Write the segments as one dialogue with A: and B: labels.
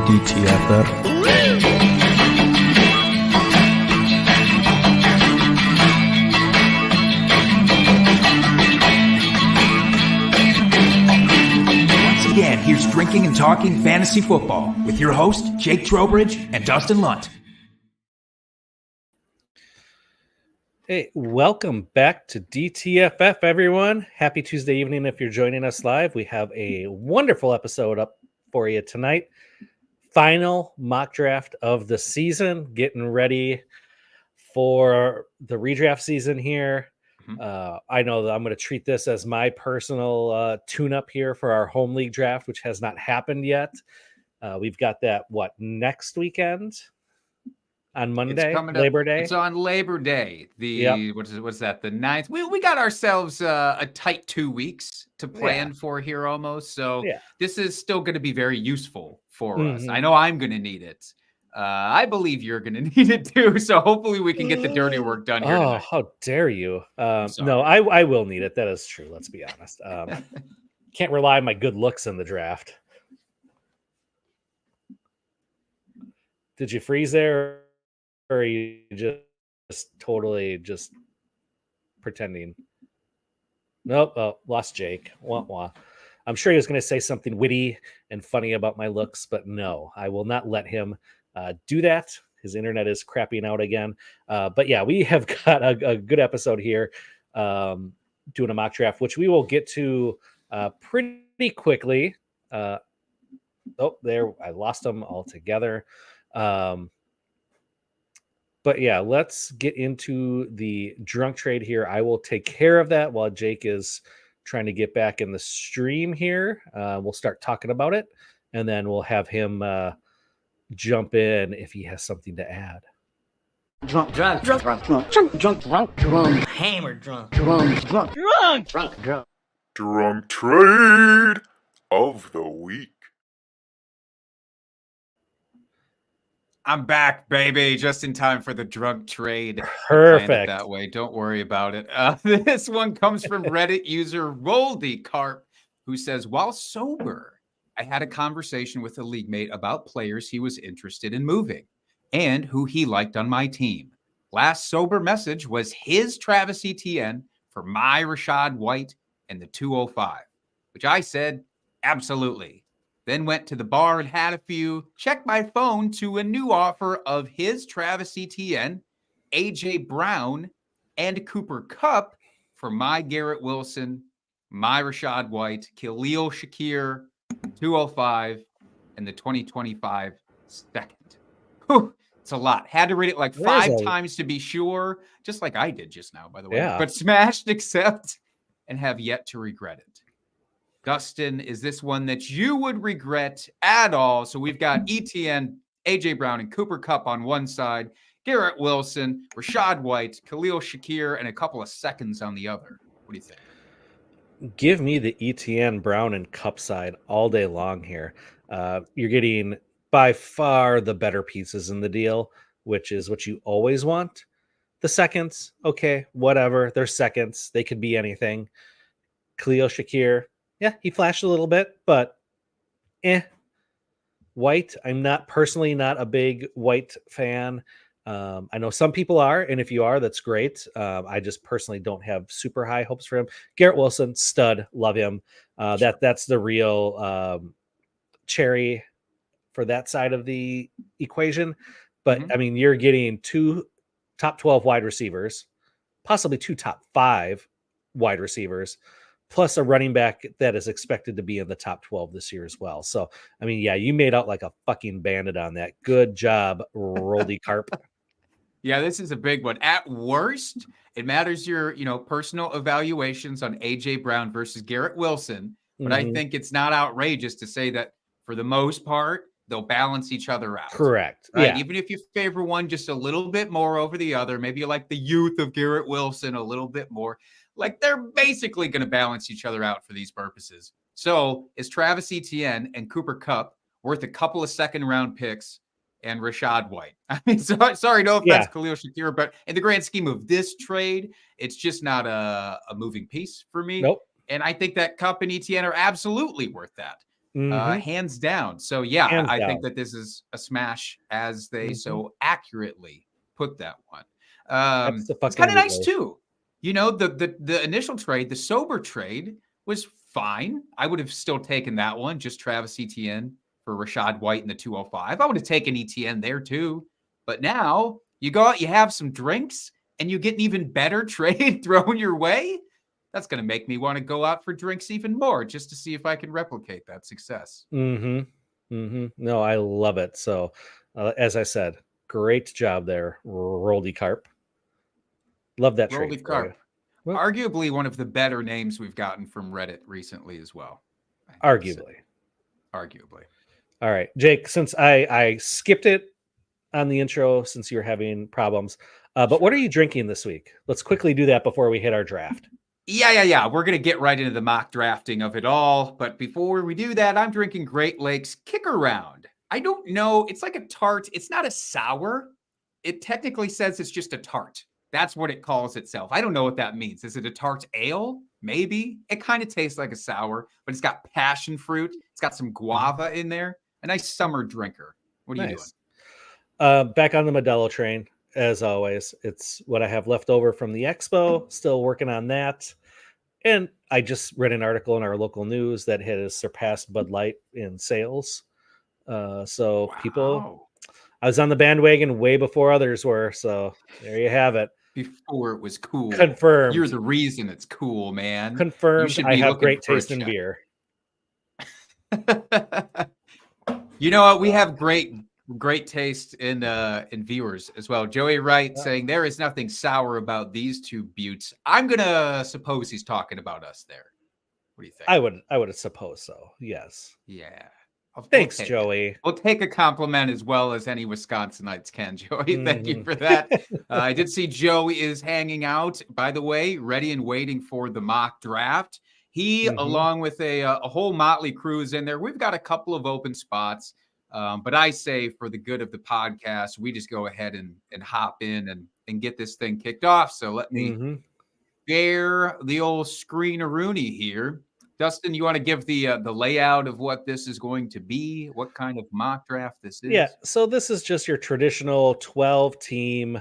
A: DTFF.
B: Again, here's Drinking and Talking Fantasy Football with your host, Jake Trowbridge and Dustin Lunt.
C: Hey, welcome back to DTFF, everyone. Happy Tuesday evening if you're joining us live. We have a wonderful episode up for you tonight. Final mock draft of the season, getting ready for the redraft season here. I know that I'm going to treat this as my personal tune-up here for our home league draft, which has not happened yet. We've got that, next weekend? On Monday, Labor Day.
D: It's on Labor Day. What's that? The 9th. We got ourselves a tight 2 weeks to plan for here almost. So this is still going to be very useful for us. I know I'm going to need it. I believe you're going to need it too. So hopefully we can get the dirty work done here tonight.
C: How dare you? No, I will need it. That is true. Let's be honest. Can't rely on my good looks in the draft. Did you freeze there? Or are you just totally just pretending? Nope. Oh, lost Jake. Wah, wah. I'm sure he was going to say something witty and funny about my looks, but no, I will not let him do that. His internet is crapping out again. But yeah, we have got a good episode here doing a mock draft, which we will get to pretty quickly. There, I lost them altogether. But yeah, let's get into the drunk trade here. I will take care of that while Jake is trying to get back in the stream here. We'll start talking about it, and then we'll have him jump in if he has something to add.
E: Drunk trade of the week.
D: I'm back, baby, just in time for the drunk trade.
C: Perfect.
D: That way, don't worry about it. This one comes from Reddit user Roldy Carp, who says, while sober, I had a conversation with a league mate about players he was interested in moving and who he liked on my team. Last sober message was his Travis Etienne for my Rachaad White and the 205, which I said, absolutely. Then went to the bar and had a few, checked my phone to a new offer of his Travis Etienne, AJ Brown, and Cooper Kupp for my Garrett Wilson, my Rachaad White, Khalil Shakir, 205, and the 2025 second. Whew, it's a lot. Had to read it like five times to be sure, just like I did just now, by the way.
C: Yeah.
D: But smashed accept and have yet to regret it. Dustin, is this one that you would regret at all? So we've got Etienne, AJ Brown, and Cooper Kupp on one side, Garrett Wilson, Rachaad White, Khalil Shakir, and a couple of seconds on the other. What do you think?
C: Give me the Etienne, Brown, and Kupp side all day long here. You're getting by far the better pieces in the deal, which is what you always want. The seconds, okay, whatever. They're seconds. They could be anything. Khalil Shakir, yeah, he flashed a little bit, but White, I'm not a big White fan. I know some people are, and if you are, that's great. I just personally don't have super high hopes for him. Garrett Wilson, stud, love him. That's the real cherry for that side of the equation. But I mean, you're getting 2 top 12 wide receivers, possibly 2 top 5 wide receivers, plus a running back that is expected to be in the top 12 this year as well. So, I mean, yeah, you made out like a fucking bandit on that. Good job, Roldy Carp.
D: Yeah, this is a big one. At worst, it matters your, personal evaluations on AJ Brown versus Garrett Wilson. But I think it's not outrageous to say that for the most part, they'll balance each other out.
C: Correct.
D: Right?
C: Yeah.
D: Even if you favor one just a little bit more over the other, maybe you like the youth of Garrett Wilson a little bit more. Like, they're basically going to balance each other out for these purposes. So is Travis Etienne and Cooper Kupp worth a couple of second-round picks and Rachaad White? I mean, sorry, no offense, Khalil Shakir, but in the grand scheme of this trade, it's just not a moving piece for me.
C: Nope.
D: And I think that Kupp and Etienne are absolutely worth that.
C: Mhm.
D: hands down. So yeah,
C: Hands
D: I think
C: down.
D: that this is a smash as they
C: Mhm.
D: so accurately put that one. It's kind of nice
C: Abso-fucking-lutely.
D: too. You know, the initial trade, the sober trade was fine. I would have still taken that one, just Travis Etienne for Rashad White in the 205. I would have taken Etienne there too. But now you go out, you have some drinks, and you get an even better trade thrown your way. That's going to make me want to go out for drinks even more just to see if I can replicate that success.
C: Mhm. Mhm. No, I love it. So, as I said, great job there, Roldy Carp. Love that
D: Roll
C: trade
D: Leaf
C: for you.
D: Carp,
C: Well,
D: arguably one of the better names we've gotten from Reddit recently as well. I have to say,
C: arguably.
D: arguably.
C: All right, Jake, since I skipped it on the intro since you're having problems, but what are
D: Sure.
C: you drinking this week? Let's quickly do that before we hit our draft.
D: Yeah. We're going to get right into the mock drafting of it all. But before we do that, I'm drinking Great Lakes Kick Around. I don't know. It's like a tart. It's not a sour. It technically says it's just a tart. That's what it calls itself. I don't know what that means. Is it a tart ale? Maybe. It kind of tastes like a sour, but it's got passion fruit. It's got some guava in there. A nice summer drinker. What are you doing?
C: Nice. Back on the Modelo train, as always. It's what I have left over from the expo. Still working on that. And I just read an article in our local news that has surpassed Bud Light in sales. So people,
D: Wow.
C: I was on the bandwagon way before others were. So there you have it.
D: Before it was cool. You're
C: Confirmed.
D: the reason it's cool, man. You
C: Confirmed.
D: should
C: I
D: be
C: have
D: looking
C: great
D: for a
C: taste in
D: check.
C: beer.
D: You know what? We have great taste in viewers as well. Joey Wright
C: Uh,
D: saying there is nothing sour about these two buttes. I'm gonna suppose he's talking about us there. What do you think?
C: I would suppose so. Yes.
D: Yeah. We'll
C: Thanks,
D: take it.
C: Joey.
D: We'll take a compliment as well as any Wisconsinites can, Joey. Thank you
C: Mhm.
D: for that. I did see Joey is hanging out, by the way, ready and waiting for the mock draft. He,
C: Mhm.
D: along with a whole motley crew, is in there. We've got a couple of open spots, but I say for the good of the podcast, we just go ahead and hop in and get this thing kicked off. So let me
C: Mhm.
D: share the old screen-a-rooney here. Dustin, you want to give the layout of what this is going to be? What kind of mock draft this is?
C: Yeah, so this is just your traditional 12 team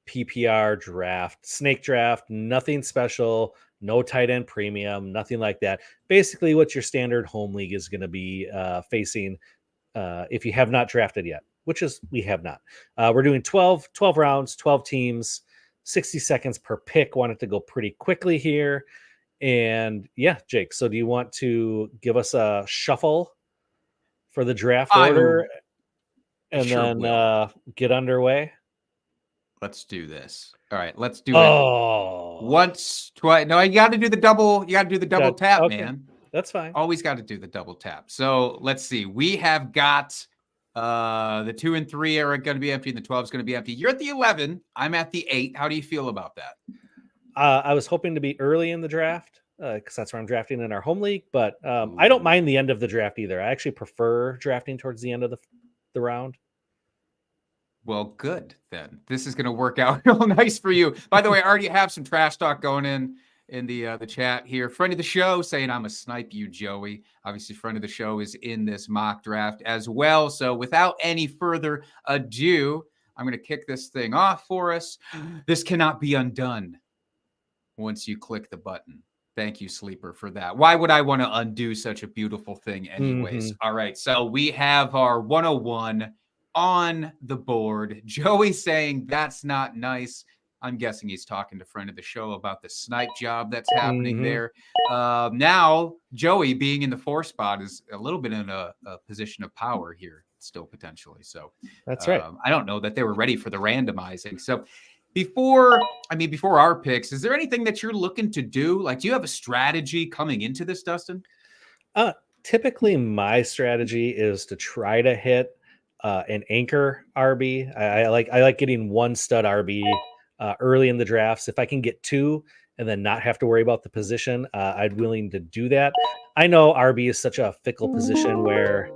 C: PPR draft, snake draft, nothing special, no tight end premium, nothing like that. Basically, what your standard home league is going to be facing if you have not drafted yet, which is we have not. We're doing 12 rounds, 12 teams, 60 seconds per pick. Want it to go pretty quickly here. And yeah, Jake, so do you want to give us a shuffle for the draft
D: I
C: order and
D: sure
C: then
D: will.
C: get underway?
D: Let's do this. All right, let's do it.
C: Oh,
D: Once, twice. No, you got to do the double. You got to do the double tap,
C: okay.
D: man.
C: That's fine.
D: Always got to do the double tap. So let's see. We have got the 2 and 3 are going to be empty, and the 12 is going to be empty. You're at the 11. I'm at the 8. How do you feel about that?
C: I was hoping to be early in the draft because that's where I'm drafting in our home league, but I don't mind the end of the draft either. I actually prefer drafting towards the end of the round.
D: Well, good then. This is going to work out real nice for you. By the way, I already have some trash talk going in the chat here. Friend of the show saying I'm a snipe you, Joey. Obviously, friend of the show is in this mock draft as well. So without any further ado, I'm going to kick this thing off for us. This cannot be undone once you click the button. Thank you, Sleeper, for that. Why would I want to undo such a beautiful thing anyways?
C: Mhm.
D: All right, so we have our 101 on the board. Joey saying that's not nice. I'm guessing he's talking to friend of the show about the snipe job that's happening
C: Mhm.
D: there. Now, Joey being in the 4 spot is a little bit in a position of power here, still potentially. So
C: That's right.
D: I don't know that they were ready for the randomizing. So before our picks, is there anything that you're looking to do? Like, do you have a strategy coming into this, Dustin?
C: Typically, my strategy is to try to hit an anchor RB. I like getting one stud RB early in the drafts. If I can get 2 and then not have to worry about the position, I'd willing to do that. I know RB is such a fickle position where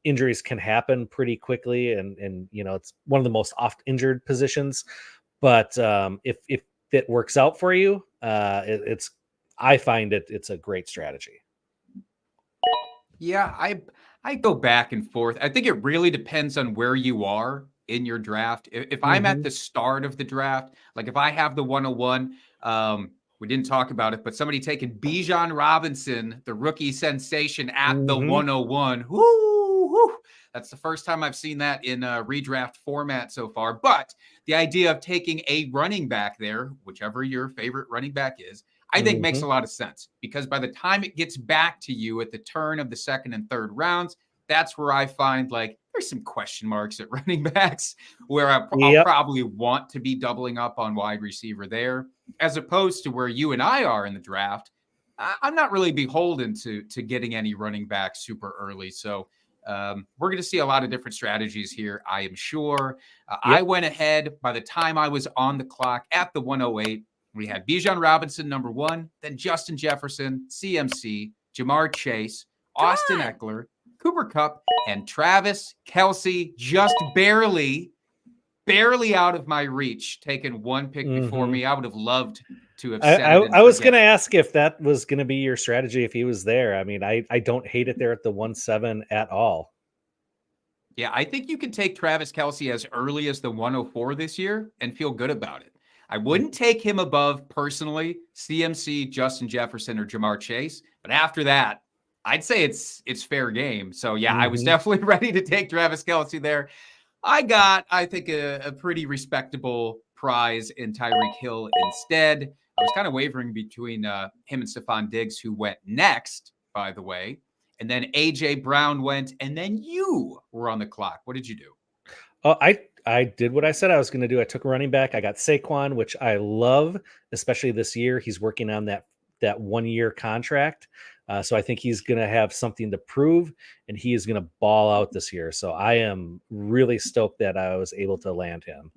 C: injuries can happen pretty quickly, and you know it's one of the most oft injured positions. But if it works out for you, I find it's a great strategy.
D: Yeah, I go back and forth. I think it really depends on where you are in your draft. If I'm at
C: Mhm.
D: the start of the draft, like if I have the 101, we didn't talk about it, but somebody taking Bijan Robinson, the rookie sensation, at the
C: Mhm.
D: 101. Whoo, whoo. That's the first time I've seen that in a redraft format so far. But the idea of taking a running back there, whichever your favorite running back is, I think makes a
C: Mhm.
D: lot of sense because by the time it gets back to you at the turn of the second and third rounds, that's where I find like there's some question marks at running backs where I'll
C: Yep.
D: probably want to be doubling up on wide receiver there, as opposed to where you and I are in the draft. I'm not really beholden to getting any running back super early. So we're going to see a lot of different strategies here, I am sure. I
C: Yep.
D: went ahead by the time I was on the clock at the 108. We had Bijan Robinson, number one, then Justin Jefferson, CMC, Jamar Chase, Austin Eckler, Cooper Kupp, and Travis Kelce, just barely out of my reach, taking one pick before
C: Mhm.
D: me. I would have loved to have
C: I
D: set
C: I
D: it and
C: I was
D: forget
C: gonna
D: it.
C: ask if that was gonna be your strategy if he was there. I mean, I don't hate it there at the 1-7 at all.
D: Yeah, I think you can take Travis Kelce as early as the 104 this year and feel good about it. I
C: Mm.
D: wouldn't take him above personally CMC, Justin Jefferson, or Jamar Chase, but after that, I'd say it's fair game. So yeah, I was
C: Mhm.
D: definitely ready to take Travis Kelce there. I think, a pretty respectable prize in Tyreek Hill instead. I was kind of wavering between him and Stephon Diggs, who went next, by the way. And then A.J. Brown went, and then you were on the clock. What did you do?
C: Oh, I did what I said I was gonna do. I took a running back. I got Saquon, which I love, especially this year. He's working on that 1-year contract. So I think he's gonna have something to prove, and he is gonna ball out this year. So I am really stoked that I was able to land him.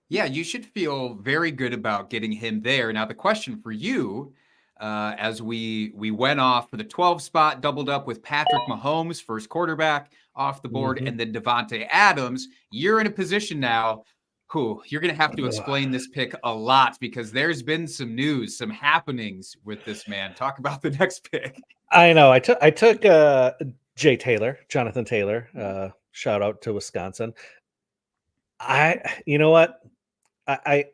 D: Yeah, you should feel very good about getting him there. Now, the question for you, as we went off for the 12 spot, doubled up with Patrick Mahomes, first quarterback off the board,
C: Mhm.
D: and then Devontae Adams. You're in a position now. Who you're going to have to explain this pick a lot because there's been some news, some happenings with this man. Talk about the next pick.
C: I know. I took Jay Taylor, Jonathan Taylor. Shout out to Wisconsin. You know what? I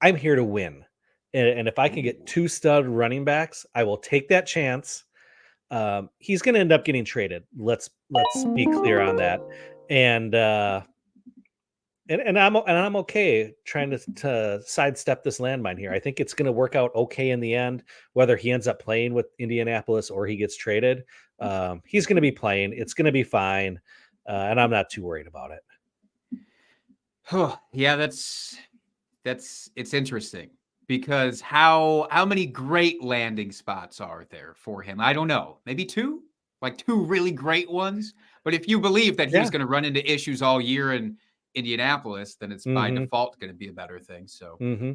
C: I'm here to win, and if I can get two stud running backs, I will take that chance. He's going to end up getting traded. Let's be clear on that, and I'm okay trying to sidestep this landmine here. I think it's going to work out okay in the end, whether he ends up playing with Indianapolis or he gets traded. He's going to be playing. It's going to be fine, and I'm not too worried about it.
D: Yeah, it's interesting because how many great landing spots are there for him? I don't know. Maybe two? Like two really great ones? But if you believe that he's
C: Yeah.
D: going to run into issues all year in Indianapolis, then it's by
C: Hmm.
D: default going to be a better thing. So,
C: Hmm.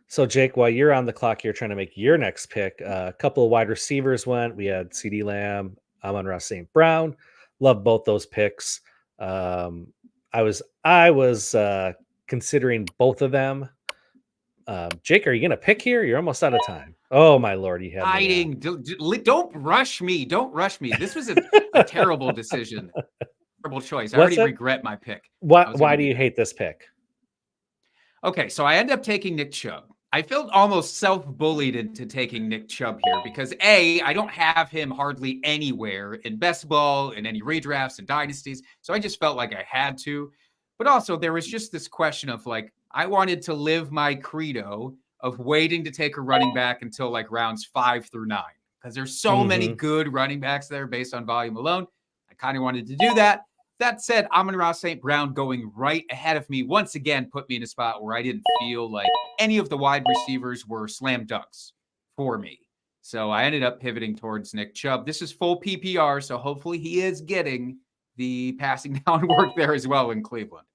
C: So, Jake, while you're on the clock, you're trying to make your next pick. A couple of wide receivers went. We had C.D. Lamb, Amon-Ra St. Brown. Love both those picks. Um, I was considering both of them. Jake, are you going to pick here? You're almost out of time. Oh my lord, you had me.
D: hiding. Don't rush me. Don't rush me. This was a terrible decision. Terrible choice. I
C: What's
D: already
C: it?
D: regret my pick.
C: Why?
D: I was going
C: Why
D: to
C: do
D: do
C: you
D: that.
C: hate this pick?
D: Okay, so I end up taking Nick Chubb. I felt almost self-bullied into taking Nick Chubb here because I don't have him hardly anywhere in best ball, in any redrafts and dynasties. So I just felt like I had to. But also there was just this question of like, I wanted to live my credo of waiting to take a running back until like rounds 5 through 9. Because there's so many
C: Hmm.
D: good running backs there based on volume alone. I kind of wanted to do that. That said, Amon-Ra St. Brown going right ahead of me once again put me in a spot where I didn't feel like any of the wide receivers were slam dunks for me. So I ended up pivoting towards Nick Chubb. This is full PPR, so hopefully he is getting the passing down work there as well in Cleveland.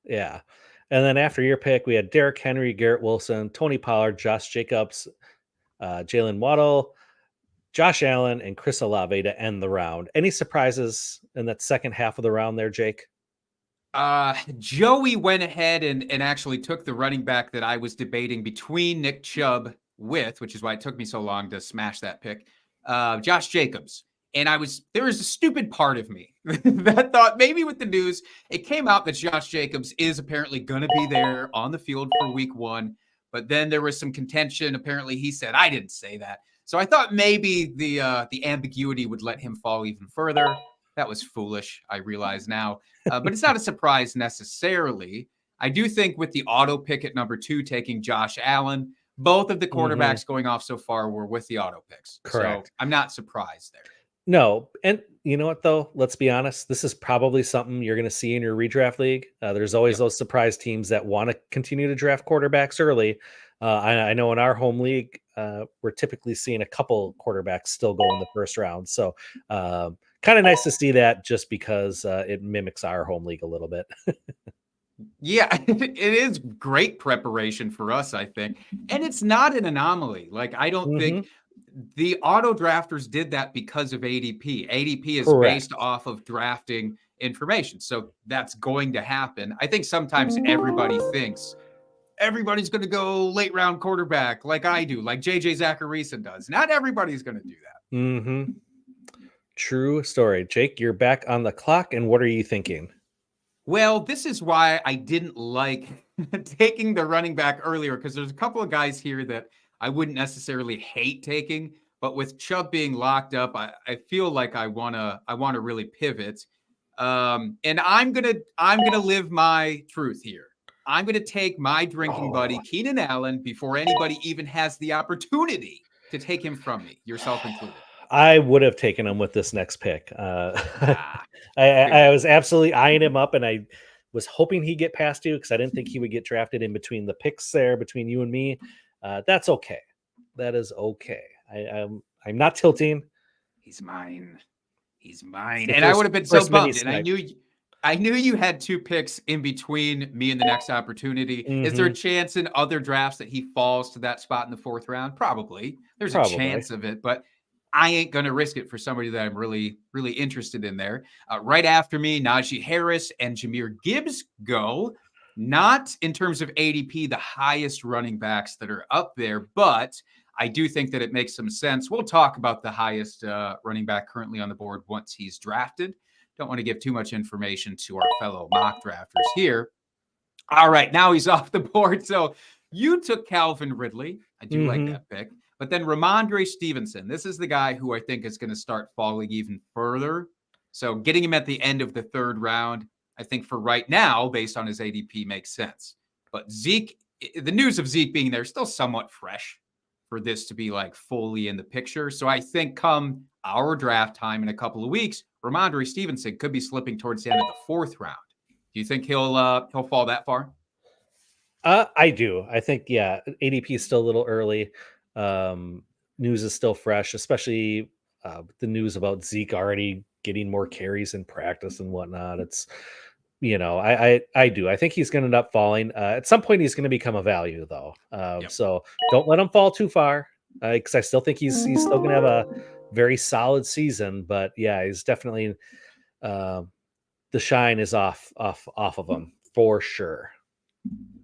C: Yeah. And then after your pick, we had Derrick Henry, Garrett Wilson, Tony Pollard, Josh Jacobs, Jalen Waddle, Josh Allen, and Chris Olave to end the round. Any surprises in that second half of the round there, Jake?
D: Joey went ahead and actually took the running back that I was debating between Nick Chubb with, which is why it took me so long to smash that pick, Josh Jacobs. And there was a stupid part of me that thought maybe with the news, it came out that Josh Jacobs is apparently going to be there on the field for week 1. But then there was some contention. Apparently he said, I didn't say that. So I thought maybe the ambiguity would let him fall even further. That was foolish, I realize now. But it's not a surprise necessarily. I do think with the auto pick at number 2 taking Josh Allen, both of the quarterbacks going off so far were with the auto picks.
C: Correct.
D: So I'm not surprised there.
C: No, and you know what though? Let's be honest. This is probably something you're going to see in your redraft league. There's always those surprise teams that want to continue to draft quarterbacks early. I know in our home league, we're typically seeing a couple quarterbacks still go in the first round. So kind of nice to see that, just because it mimics our home league a little bit.
D: Yeah, it is great preparation for us, I think. And it's not an anomaly. Like, I don't think the auto drafters did that because of ADP. ADP is based off of drafting information. So that's going to happen. I think sometimes everybody thinks everybody's going to go late round quarterback like I do, like JJ Zachariason does. Not everybody's going to do that.
C: True story. Jake, you're back on the clock. And what are you thinking?
D: Well, this is why I didn't like taking the running back earlier, because there's a couple of guys here that I wouldn't necessarily hate taking, but with Chubb being locked up, I feel like I wanna really pivot. And I'm gonna live my truth here. I'm gonna take my drinking buddy Keenan Allen before anybody even has the opportunity to take him from me, yourself included.
C: I would have taken him with this next pick. I was absolutely eyeing him up, and I was hoping he'd get past you because I didn't think he would get drafted in between the picks there between you and me. That's okay. That is okay. I'm not tilting.
D: He's mine. And I would have been so bummed. And I knew you had 2 picks in between me and the next opportunity. Is there a chance in other drafts that he falls to that spot in the 4th round? Probably. There's a chance of it, but I ain't going to risk it for somebody that I'm really, really interested in there. Right after me, Najee Harris and Jahmyr Gibbs go. Not in terms of ADP, the highest running backs that are up there, but I do think that it makes some sense. We'll talk about the highest running back currently on the board once he's drafted. Don't want to give too much information to our fellow mock drafters here. All right, now he's off the board. So you took Calvin Ridley. I do like that pick. But then Ramondre Stevenson, this is the guy who I think is going to start falling even further. So getting him at the end of the 3rd round, I think for right now, based on his ADP, makes sense. But Zeke, the news of Zeke being there is still somewhat fresh for this to be like fully in the picture. So I think come our draft time in a couple of weeks, Ramondre Stevenson could be slipping towards the end of the 4th round. Do you think he'll fall that far?
C: I do. I think, ADP is still a little early. News is still fresh, especially the news about Zeke already getting more carries in practice and whatnot. It's, I do. I think he's going to end up falling. At some point, he's going to become a value, though. So don't let him fall too far, because I still think he's still going to have a very solid season. But yeah, he's definitely the shine is off of him for sure.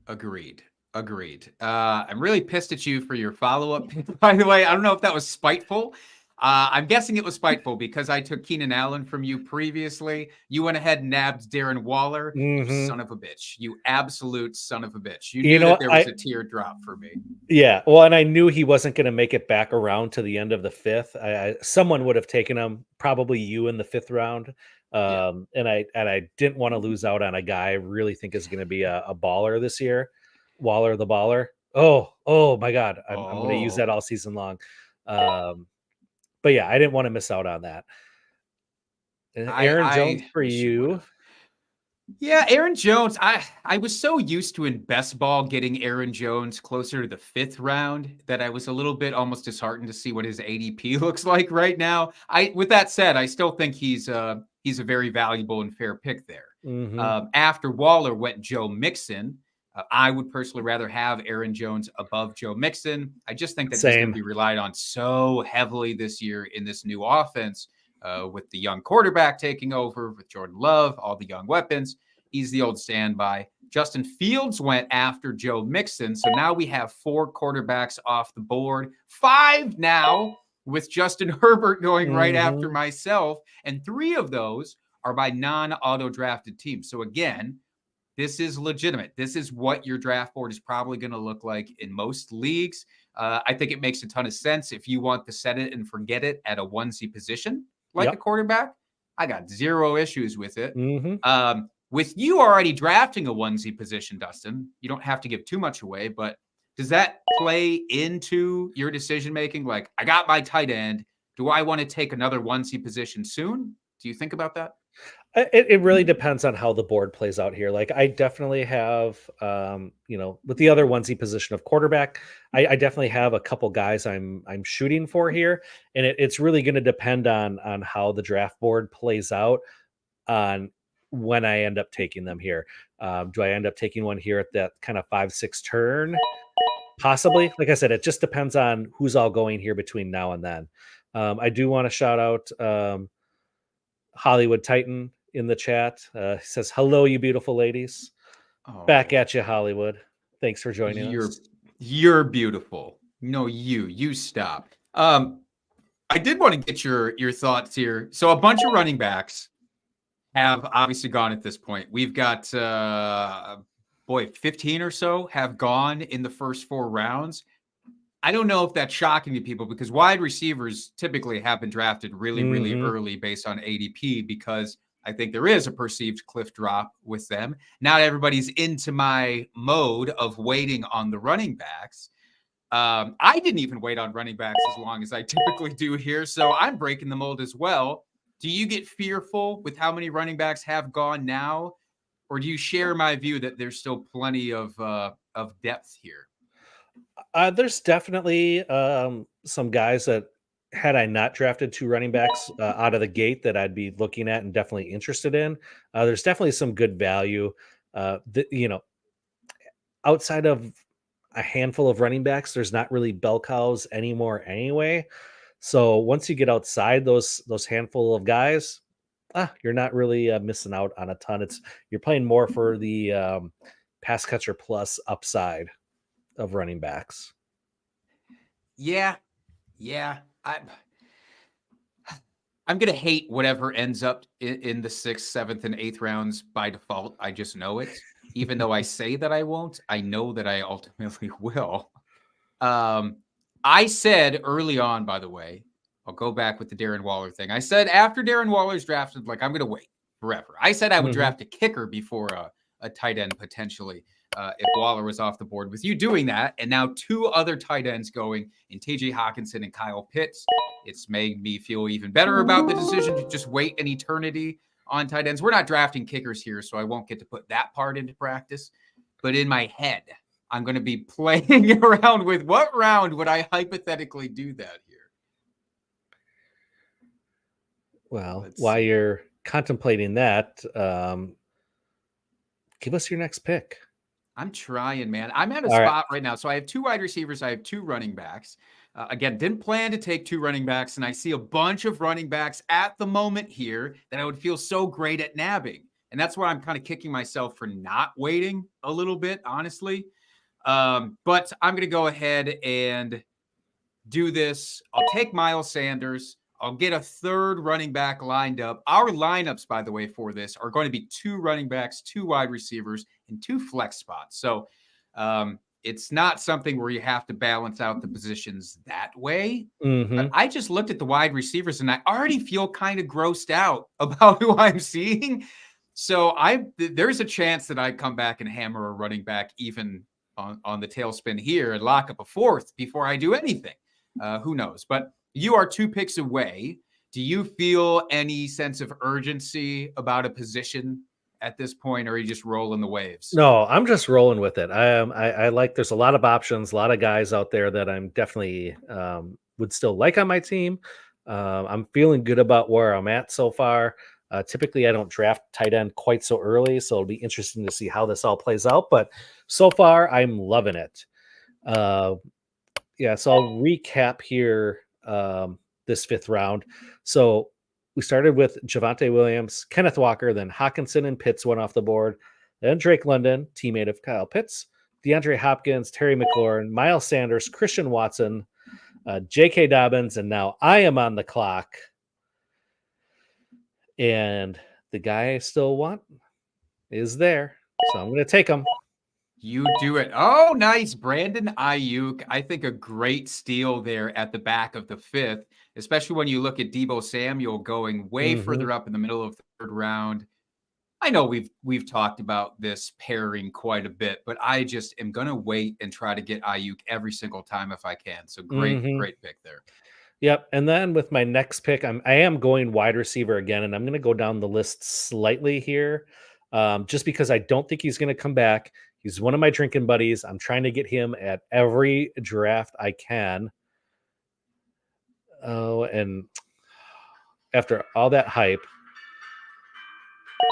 D: Agreed. I'm really pissed at you for your follow-up. By the way, I don't know if that was spiteful. I'm guessing it was spiteful because I took Keenan Allen from you previously. You went ahead and nabbed Darren Waller. You son of a bitch. You absolute son of a bitch. You knew that there was a teardrop for me.
C: Yeah. Well, and I knew he wasn't going to make it back around to the end of the 5th. Someone would have taken him, probably you in the 5th round. And I didn't want to lose out on a guy I really think is going to be a baller this year. Waller the baller. Oh my God. I'm going to use that all season long. But yeah, I didn't want to miss out on that. And Aaron Jones for you.
D: Yeah, Aaron Jones. I was so used to in best ball getting Aaron Jones closer to the 5th round that I was a little bit almost disheartened to see what his ADP looks like right now. With that said, I still think he's a very valuable and fair pick there. After Waller went Joe Mixon. I would personally rather have Aaron Jones above Joe Mixon. I just think that he's going to be relied on so heavily this year in this new offense with the young quarterback taking over, with Jordan Love, all the young weapons. He's the old standby. Justin Fields went after Joe Mixon. So now we have 4 quarterbacks off the board. 5 now with Justin Herbert going right after
C: Mhm.
D: myself. And 3 of those are by non-auto drafted teams. So again, this is legitimate. This is what your draft board is probably going to look like in most leagues. I think it makes a ton of sense if you want to set it and forget it at a onesie position, like a
C: Yep.
D: quarterback. I got 0 issues with it.
C: Mhm.
D: With you already drafting a onesie position, Dustin, you don't have to give too much away, but does that play into your decision making? Like, I got my tight end. Do I want to take another onesie position soon? Do you think about that?
C: It really depends on how the board plays out here. Like I definitely have, with the other onesie position of quarterback, I definitely have a couple guys I'm shooting for here, and it's really going to depend on how the draft board plays out on when I end up taking them here. Do I end up taking one here at that kind of 5-6 turn? Possibly. Like I said, it just depends on who's all going here between now and then. I do want to shout out Hollywood Titan in the chat. He says, "Hello, you beautiful ladies. Back
D: Oh,
C: at you, Hollywood. Thanks for joining
D: you're
C: us."
D: you're beautiful. No, you stop. I did want to get your thoughts here. So a bunch of running backs have obviously gone at this point. We've got 15 or so have gone in the first 4 rounds. I don't know if that's shocking to people because wide receivers typically have been drafted really, really
C: Mhm.
D: early based on ADP because I think there is a perceived cliff drop with them. Not everybody's into my mode of waiting on the running backs. I didn't even wait on running backs as long as I typically do here. So I'm breaking the mold as well. Do you get fearful with how many running backs have gone now? Or do you share my view that there's still plenty of depth here?
C: There's definitely some guys that had I not drafted 2 running backs out of the gate that I'd be looking at and definitely interested in. There's definitely some good value. Outside of a handful of running backs, there's not really bell cows anymore anyway. So once you get outside those handful of guys, you're not really missing out on a ton. You're playing more for the pass catcher plus upside of running backs.
D: Yeah, yeah. I'm gonna hate whatever ends up in the 6th, 7th, and 8th rounds by default. I just know it. Even though I say that I won't, I know that I ultimately will. Um, I said early on, by the way, I'll go back with the Darren Waller thing. I said after Darren Waller's drafted, like I'm gonna wait forever. I said I would
C: Mhm.
D: draft a kicker before a tight end potentially if Waller was off the board. With you doing that, and now 2 other tight ends going in TJ Hawkinson and Kyle Pitts, it's made me feel even better about the decision to just wait an eternity on tight ends. We're not drafting kickers here, so I won't get to put that part into practice. But in my head, I'm going to be playing around with what round would I hypothetically do that here?
C: Well,
D: Let's
C: while
D: see.
C: you're contemplating that, give us your next pick.
D: I'm trying, man. I'm at a
C: All right.
D: spot right now. So I have 2 wide receivers. I have 2 running backs. Again, didn't plan to take 2 running backs. And I see a bunch of running backs at the moment here that I would feel so great at nabbing. And that's why I'm kind of kicking myself for not waiting a little bit, honestly. But I'm going to go ahead and do this. I'll take Miles Sanders. I'll get a 3rd running back lined up. Our lineups, by the way, for this are going to be 2 running backs, 2 wide receivers, and 2 flex spots. So it's not something where you have to balance out the positions that way. But
C: Mhm.
D: I just looked at the wide receivers and I already feel kind of grossed out about who I'm seeing. So there's a chance that I come back and hammer a running back even on the tailspin here and lock up a 4th before I do anything. Who knows? But you are 2 picks away. Do you feel any sense of urgency about a position at this point, or are you just rolling the waves?
C: No, I'm just rolling with it. I like. There's a lot of options, a lot of guys out there that I'm definitely would still like on my team. I'm feeling good about where I'm at so far. Typically, I don't draft tight end quite so early, so it'll be interesting to see how this all plays out. But so far, I'm loving it. Uh, yeah, so I'll recap here this 5th round. So we started with Javonte Williams, Kenneth Walker, then Hawkinson and Pitts went off the board. Then Drake London, teammate of Kyle Pitts, DeAndre Hopkins, Terry McLaurin, Miles Sanders, Christian Watson, J.K. Dobbins, and now I am on the clock. And the guy I still want is there. So I'm going to take him.
D: You do it. Oh, nice. Brandon Ayuk. I think a great steal there at the back of the 5th, especially when you look at Deebo Samuel going way further up in the middle of the 3rd round. I know we've talked about this pairing quite a bit, but I just am going to wait and try to get Ayuk every single time if I can. So great pick there.
C: Yep. And then with my next pick, I am going wide receiver again, and I'm going to go down the list slightly here, just because I don't think he's going to come back. He's one of my drinking buddies. I'm trying to get him at every draft I can. Oh, and after all that hype.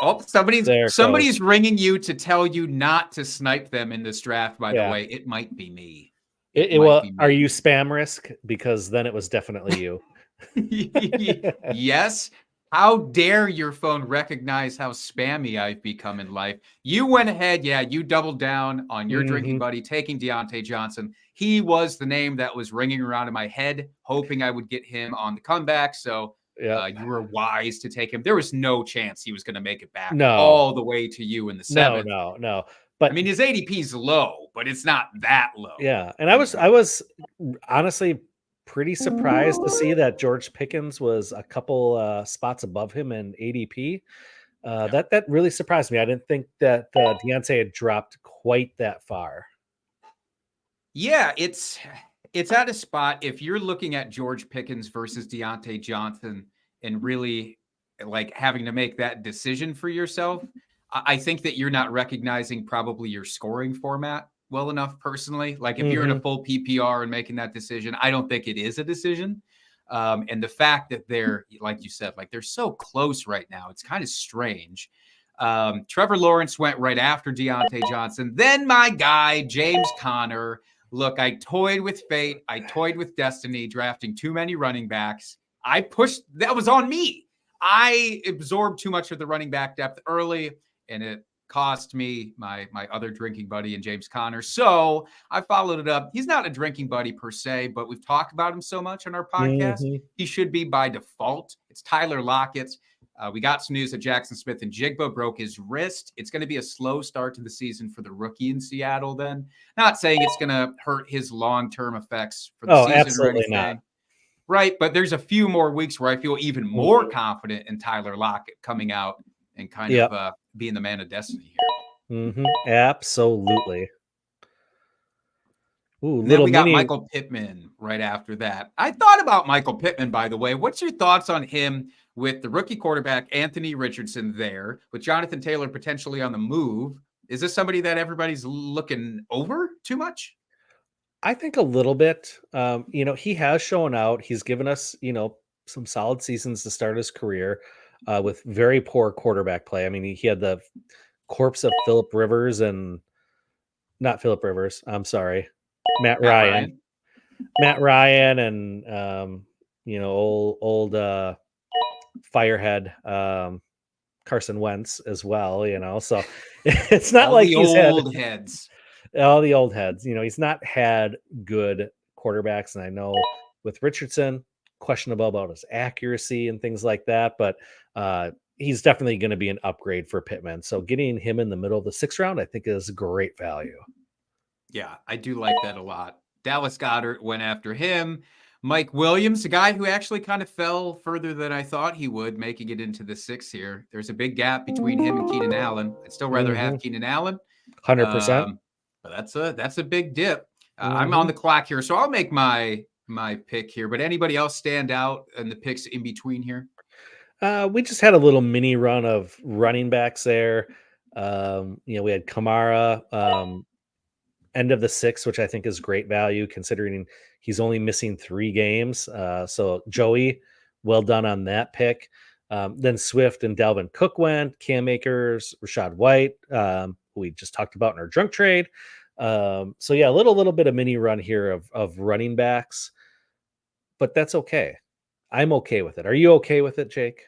D: Oh, somebody's ringing you to tell you not to snipe them in this draft, by the way. It might be me.
C: Are you spam risk? Because then it was definitely you.
D: Yes. How dare your phone recognize how spammy I've become in life? You went ahead. Yeah, you doubled down on your drinking buddy, taking Deontay Johnson. He was the name that was ringing around in my head, hoping I would get him on the comeback. So you were wise to take him. There was no chance he was going to make it back all the way to you in the 7th.
C: No. But
D: I mean, his ADP is low, but it's not that low.
C: Yeah. And I was honestly pretty surprised to see that George Pickens was a couple spots above him in ADP. That really surprised me. I didn't think that Deontay had dropped quite that far.
D: Yeah, it's at a spot, if you're looking at George Pickens versus Deontay Johnson and really like having to make that decision for yourself, I think that you're not recognizing probably your scoring format well enough personally. Like if you're in a full PPR and making that decision, I don't think it is a decision. And the fact that they're, like you said, like they're so close right now, it's kind of strange. Trevor Lawrence went right after Deontay Johnson. Then my guy, James Conner. Look, I toyed with fate. I toyed with destiny, drafting too many running backs. That was on me. I absorbed too much of the running back depth early, and it cost me my other drinking buddy in James Conner. So I followed it up. He's not a drinking buddy per se, but we've talked about him so much on our podcast. He should be by default. It's Tyler Lockett. We got some news that Jackson Smith and Jigba broke his wrist. It's going to be a slow start to the season for the rookie in Seattle then. Not saying it's going to hurt his long-term effects for the season
C: absolutely
D: or anything.
C: not.
D: Right, but there's a few more weeks where I feel even more confident in Tyler Lockett coming out and kind of being the man of destiny here.
C: Absolutely. Ooh,
D: then we got Michael Pittman right after that. I thought about Michael Pittman, by the way. What's your thoughts on him with the rookie quarterback, Anthony Richardson there, with Jonathan Taylor potentially on the move? Is this somebody that everybody's looking over too much?
C: I think a little bit. He has shown out. He's given us, some solid seasons to start his career with very poor quarterback play. I mean, he had the corpse of Philip Rivers and not Philip Rivers. I'm sorry. Matt Ryan and old firehead Carson Wentz as well, so it's not like he's had
D: old heads.
C: All the old heads. He's not had good quarterbacks, and I know with Richardson, questionable about his accuracy and things like that, but he's definitely going to be an upgrade for Pittman. So getting him in the middle of the 6th round, I think is great value.
D: Yeah, I do like that a lot. Dallas Goedert went after him. Mike Williams, a guy who actually kind of fell further than I thought he would, making it into the 6th here. There's a big gap between him and Keenan Allen. I'd still rather have Keenan Allen.
C: 100%.
D: But that's a big dip. I'm on the clock here, so I'll make my pick here. But anybody else stand out in the picks in between here?
C: We just had a little mini run of running backs there. We had Kamara, end of the 6th, which I think is great value considering he's only missing 3 games. So Joey, well done on that pick. Then Swift and Dalvin Cook went, Cam Akers, Rachaad White, who we just talked about in our drunk trade. So yeah, a little bit of mini run here of running backs, but that's okay. I'm okay with it. Are you okay with it, Jake?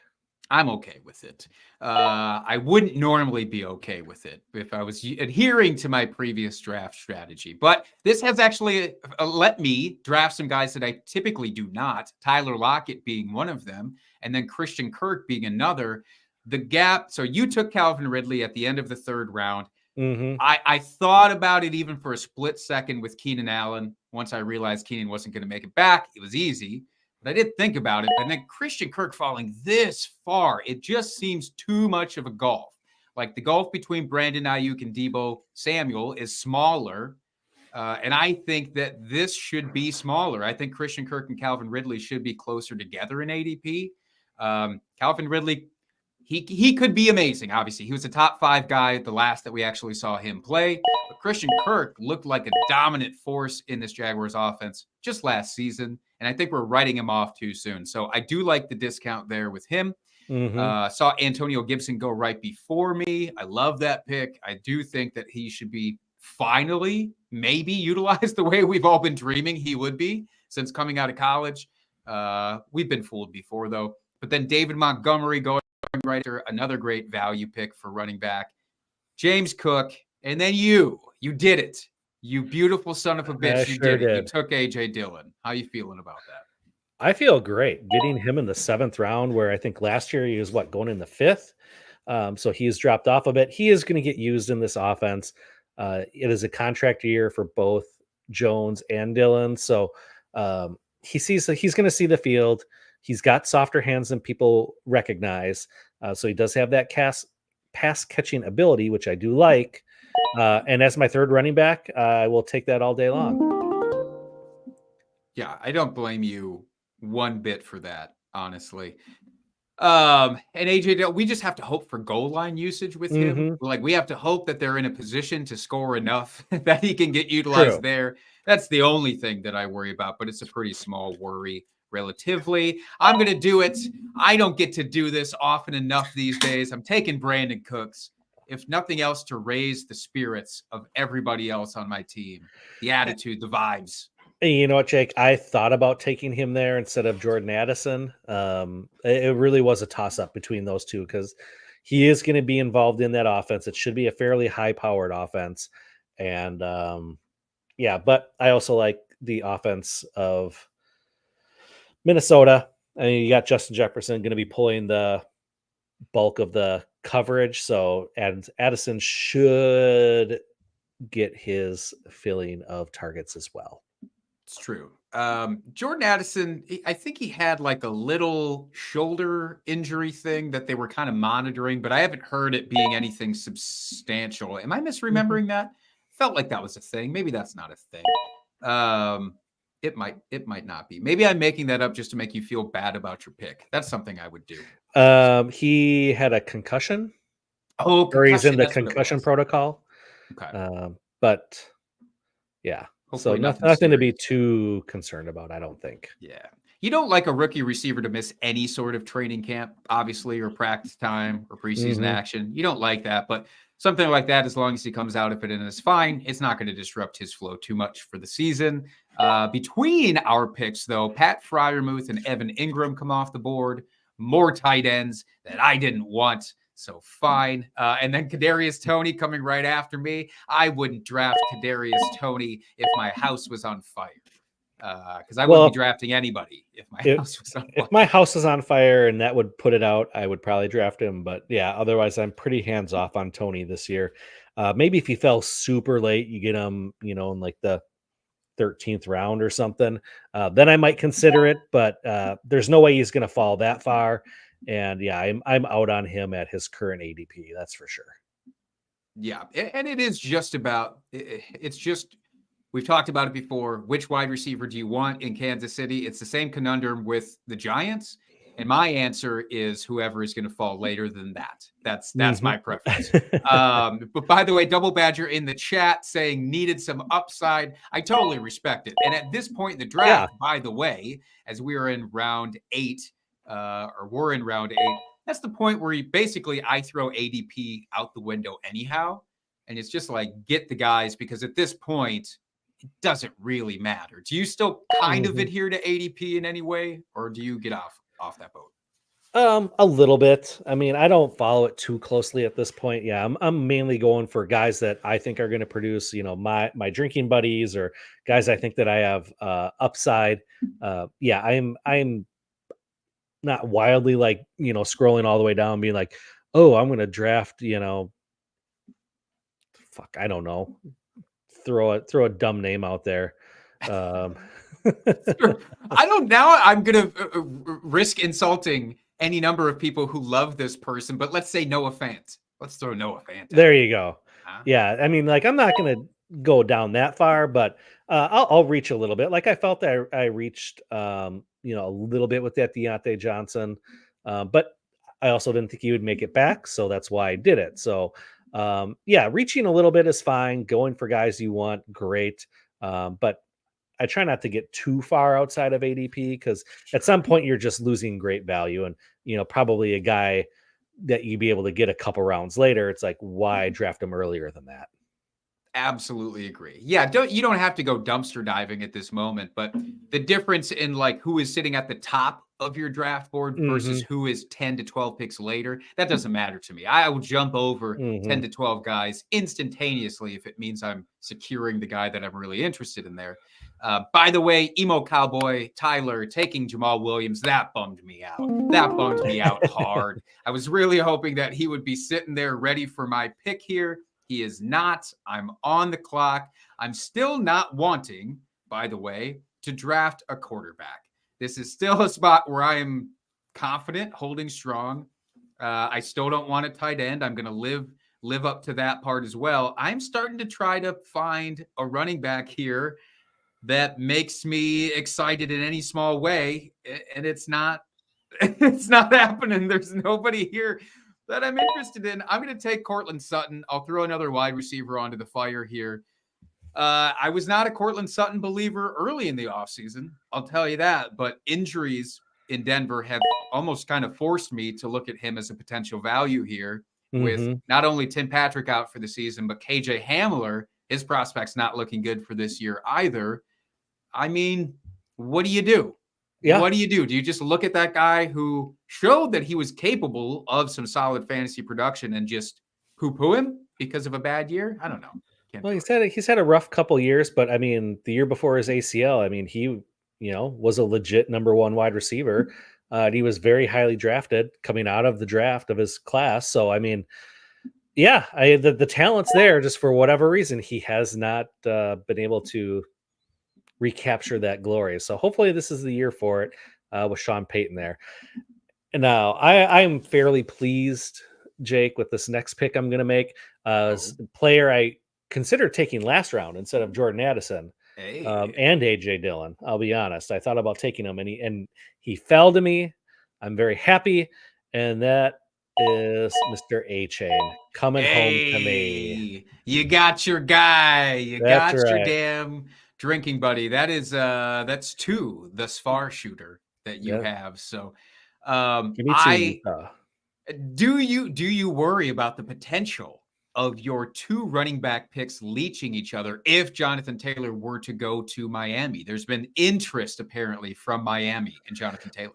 D: I'm okay with it. I wouldn't normally be okay with it if I was adhering to my previous draft strategy. But this has actually let me draft some guys that I typically do not, Tyler Lockett being one of them, and then Christian Kirk being another. The gap, so you took Calvin Ridley at the end of the third round.
C: Mm-hmm.
D: I thought about it even for a split second with Keenan Allen. Once I realized Keenan wasn't going to make it back, it was easy. But I did think about it. And then Christian Kirk falling this far, it just seems too much of a gulf. Like the gulf between Brandon Ayuk and Deebo Samuel is smaller. And I think that this should be smaller. I think Christian Kirk and Calvin Ridley should be closer together in ADP. Calvin Ridley, he could be amazing. Obviously, he was a top 5 guy, the last that we actually saw him play. But Christian Kirk looked like a dominant force in this Jaguars offense just last season. And I think we're writing him off too soon. So I do like the discount there with him. Saw Antonio Gibson go right before me. I love that pick. I do think that he should be finally maybe utilized the way we've all been dreaming he would be since coming out of college. We've been fooled before, though. But then David Montgomery going right there, another great value pick for running back. James Cook, and then you did it. You beautiful son of a bitch. You
C: sure
D: did it. You
C: did.
D: took A.J. Dillon. How you feeling about that?
C: I feel great getting him in the 7th round, where I think last year he was going in the 5th. So he's dropped off a bit. He is going to get used in this offense. It is a contract year for both Jones and Dillon. So he's going to see the field. He's got softer hands than people recognize. So he does have that pass catching ability, which I do like. And as my third running back, I will take that all day long.
D: Yeah, I don't blame you one bit for that, honestly. And AJ, we just have to hope for goal line usage with him. Like, we have to hope that they're in a position to score enough that he can get utilized there. That's the only thing that I worry about, but it's a pretty small worry relatively. I'm going to do it. I don't get to do this often enough these days. I'm taking Brandon Cooks, if nothing else, to raise the spirits of everybody else on my team, the attitude, the vibes.
C: You know what, Jake? I thought about taking him there instead of Jordan Addison. It really was a toss-up between those two because he is going to be involved in that offense. It should be a fairly high-powered offense. And, but I also like the offense of Minnesota. I mean, you got Justin Jefferson going to be pulling the bulk of the coverage. So Addison should get his filling of targets as well.
D: It's true. Jordan Addison, I think he had like a little shoulder injury thing that they were kind of monitoring, but I haven't heard it being anything substantial. Am I misremembering that? Felt like that was a thing. Maybe that's not a thing. It might not be. Maybe I'm making that up just to make you feel bad about your pick. That's something I would do.
C: He had a concussion.
D: Oh,
C: or he's in the concussion protocol.
D: Okay.
C: But yeah.
D: Hopefully
C: so nothing to be too concerned about, I don't think.
D: Yeah. You don't like a rookie receiver to miss any sort of training camp, obviously, or practice time or preseason action. You don't like that, but something like that, as long as he comes out of it and is fine, it's not going to disrupt his flow too much for the season. Between our picks, though, Pat Freiermuth and Evan Ingram come off the board. More tight ends that I didn't want. So fine. And then Kadarius Toney coming right after me. I wouldn't draft Kadarius Toney if my house was on fire. Because I wouldn't be drafting anybody if my house was on fire.
C: If my house is on fire and that would put it out, I would probably draft him. But yeah, otherwise I'm pretty hands off on Toney this year. Maybe if he fell super late, you get him, in like the 13th round or something. Then I might consider it, but there's no way he's going to fall that far. And yeah, I'm out on him at his current ADP. That's for sure.
D: Yeah. And it is just about, it's just, we've talked about it before. Which wide receiver do you want in Kansas City? It's the same conundrum with the Giants. And my answer is whoever is going to fall later than that. That's my preference. But by the way, Double Badger in the chat saying needed some upside. I totally respect it. And at this point in the draft, by the way, as we are in round 8, or we're in round 8, that's the point where I throw ADP out the window anyhow. And it's just like, get the guys, because at this point, it doesn't really matter. Do you still kind of adhere to ADP in any way, or do you get off that boat?
C: A little bit. I mean, I don't follow it too closely at this point. Yeah, I'm mainly going for guys that I think are going to produce, my drinking buddies or guys I think that I have upside. Yeah, I'm not wildly like, scrolling all the way down being like, "Oh, I'm going to draft, fuck, I don't know. Throw a dumb name out there." Um
D: Sure. I don't now I'm gonna risk insulting any number of people who love this person, but let's say Noah Fant. Let's throw Noah Fant out.
C: There you go.
D: Huh?
C: Yeah, I mean, like, I'm not gonna go down that far, but I'll reach a little bit. Like, I felt that I reached, a little bit with that Deontay Johnson, but I also didn't think he would make it back, so that's why I did it. So, yeah, reaching a little bit is fine. Going for guys you want, great. But I try not to get too far outside of ADP because at some point you're just losing great value, and probably a guy that you'd be able to get a couple rounds later. It's like, why draft him earlier than that?
D: Absolutely agree. Yeah, you don't have to go dumpster diving at this moment, but the difference in like who is sitting at the top of your draft board versus
C: Mhm,
D: who is 10 to 12 picks later, that doesn't matter to me. I will jump over 10
C: mhm.
D: to 12 guys instantaneously if it means I'm securing the guy that I'm really interested in there. By the way, emo cowboy Tyler taking Jamal Williams, that bummed me out. That bummed me out hard. I was really hoping that he would be sitting there ready for my pick here. He is not. I'm on the clock. I'm still not wanting, by the way, to draft a quarterback. This is still a spot where I am confident, holding strong. I still don't want a tight end. I'm going to live up to that part as well. I'm starting to try to find a running back here that makes me excited in any small way, and it's not it's not happening. There's nobody here that I'm interested in. I'm going to take Cortland Sutton. I'll throw another wide receiver onto the fire here. I was not a Cortland Sutton believer early in the offseason. I'll tell you that. But injuries in Denver have almost kind of forced me to look at him as a potential value here with
C: Mhm.
D: not only Tim Patrick out for the season, but KJ Hamler, his prospects not looking good for this year either. I mean, what do you do?
C: Yeah.
D: What do you do? Do you just look at that guy who showed that he was capable of some solid fantasy production and just poo-poo him because of a bad year? I don't know. Can't
C: Well,
D: do
C: he's had a rough couple years, but I mean, the year before his ACL, I mean, he was a legit number one wide receiver. And he was very highly drafted coming out of the draft of his class. So I mean, yeah, the talent's there. Just for whatever reason, he has not been able to recapture that glory. So hopefully, this is the year for it with Sean Payton there. And now I'm fairly pleased, Jake, with this next pick I'm going to make.
D: Oh,
C: Player I considered taking last round instead of Jordan Addison
D: hey.
C: and AJ Dillon. I'll be honest. I thought about taking him, and he fell to me. I'm very happy, and that is Mr. A Chain coming home to me.
D: Hey, you got your guy. You
C: That's
D: got your
C: right.
D: damn drinking buddy. That's two, the Sfar shooter that you
C: Yeah,
D: have. So
C: give me two,
D: I
C: Utah.
D: do you worry about the potential of your two running back picks leeching each other if Jonathan Taylor were to go to Miami? There's been interest apparently from Miami in Jonathan Taylor.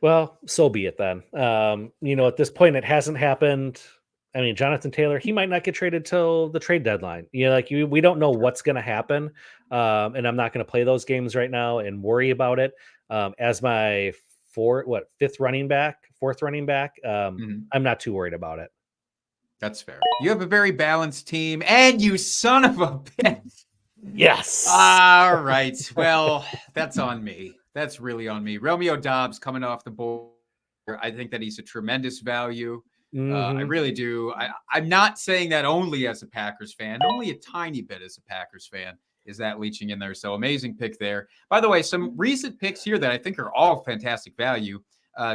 C: Well, so be it then. At this point, it hasn't happened. I mean, Jonathan Taylor, he might not get traded till the trade deadline. We don't know what's going to happen, and I'm not going to play those games right now and worry about it. As my fourth running back,
D: Mhm.
C: I'm not too worried about it.
D: That's fair. You have a very balanced team, and you son of a bitch.
C: Yes.
D: All right. Well, that's on me. That's really on me. Romeo Dobbs coming off the board. I think that he's a tremendous value. I
C: Hmm.
D: really do. I'm not saying that only as a Packers fan, only a tiny bit as a Packers fan is that leeching in there. So amazing pick there. By the way, some recent picks here that I think are all fantastic value.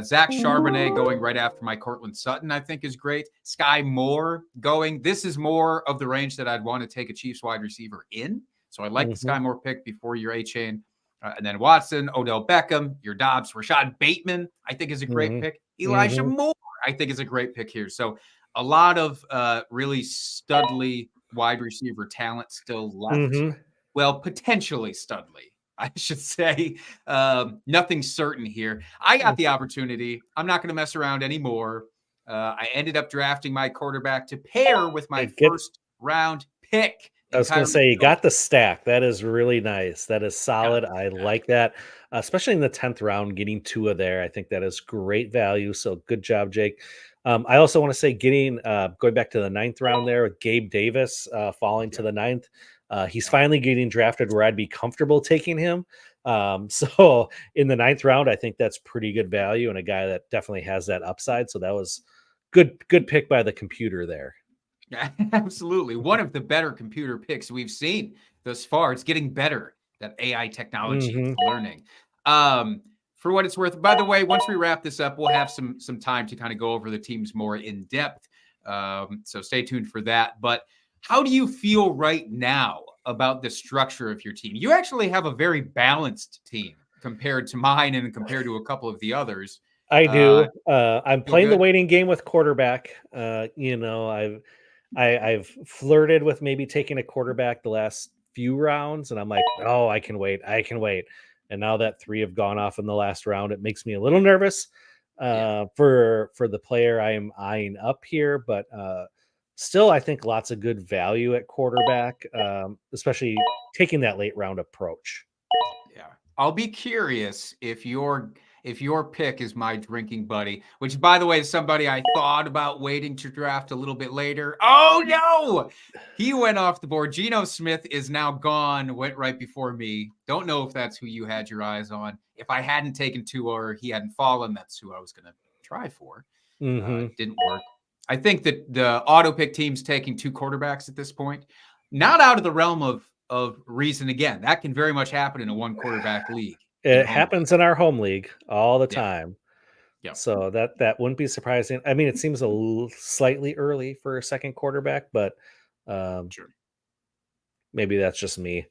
D: Zach Charbonnet going right after my Cortland Sutton, I think is great. Sky Moore going. This is more of the range that I'd want to take a Chiefs wide receiver in. So I like the
C: Hmm.
D: Sky Moore pick before your A chain. And then Watson, Odell Beckham, your Dobbs, Rashad Bateman, I think is a great
C: Hmm.
D: pick. Elijah
C: Hmm.
D: Moore, I think is a great pick here. So a lot of really studly wide receiver talent still left.
C: Hmm.
D: Well, potentially studly. I should say. Nothing certain here. I got the opportunity. I'm not going to mess around anymore. I ended up drafting my quarterback to pair with my first round pick.
C: I was going to say, you got the stack. That is really nice. That is solid. I like that, especially in the 10th round, getting Tua there. I think that is great value. So good job, Jake. I also want to say getting going back to the 9th round there with Gabe Davis falling to the 9th. He's finally getting drafted where I'd be comfortable taking him. So in the 9th round, I think that's pretty good value and a guy that definitely has that upside. So that was good pick by the computer there.
D: Absolutely. One of the better computer picks we've seen thus far. It's getting better, that AI technology is learning. For what it's worth, by the way, once we wrap this up, we'll have some time to kind of go over the teams more in depth. So stay tuned for that. But how do you feel right now about the structure of your team? You actually have a very balanced team compared to mine and compared to a couple of the others.
C: I do. I'm playing the waiting game with quarterback. I've flirted with maybe taking a quarterback the last few rounds, and I'm like, oh, I can wait. And now that 3 have gone off in the last round, it makes me a little nervous for the player I am eyeing up here. But still, I think lots of good value at quarterback, especially taking that late round approach.
D: Yeah, I'll be curious if your pick is my drinking buddy, which, by the way, is somebody I thought about waiting to draft a little bit later. Oh, no! He went off the board. Geno Smith is now gone, went right before me. Don't know if that's who you had your eyes on. If I hadn't taken Tua or he hadn't fallen, that's who I was going to try for. Didn't work. I think that the auto pick team's taking 2 quarterbacks at this point. Not out of the realm of reason. Again, that can very much happen in a 1 quarterback league.
C: It happens in our home league all the
D: Yeah.
C: time.
D: Yeah.
C: So that wouldn't be surprising. I mean, it seems slightly early for a second quarterback, but
D: Sure.
C: maybe that's just me.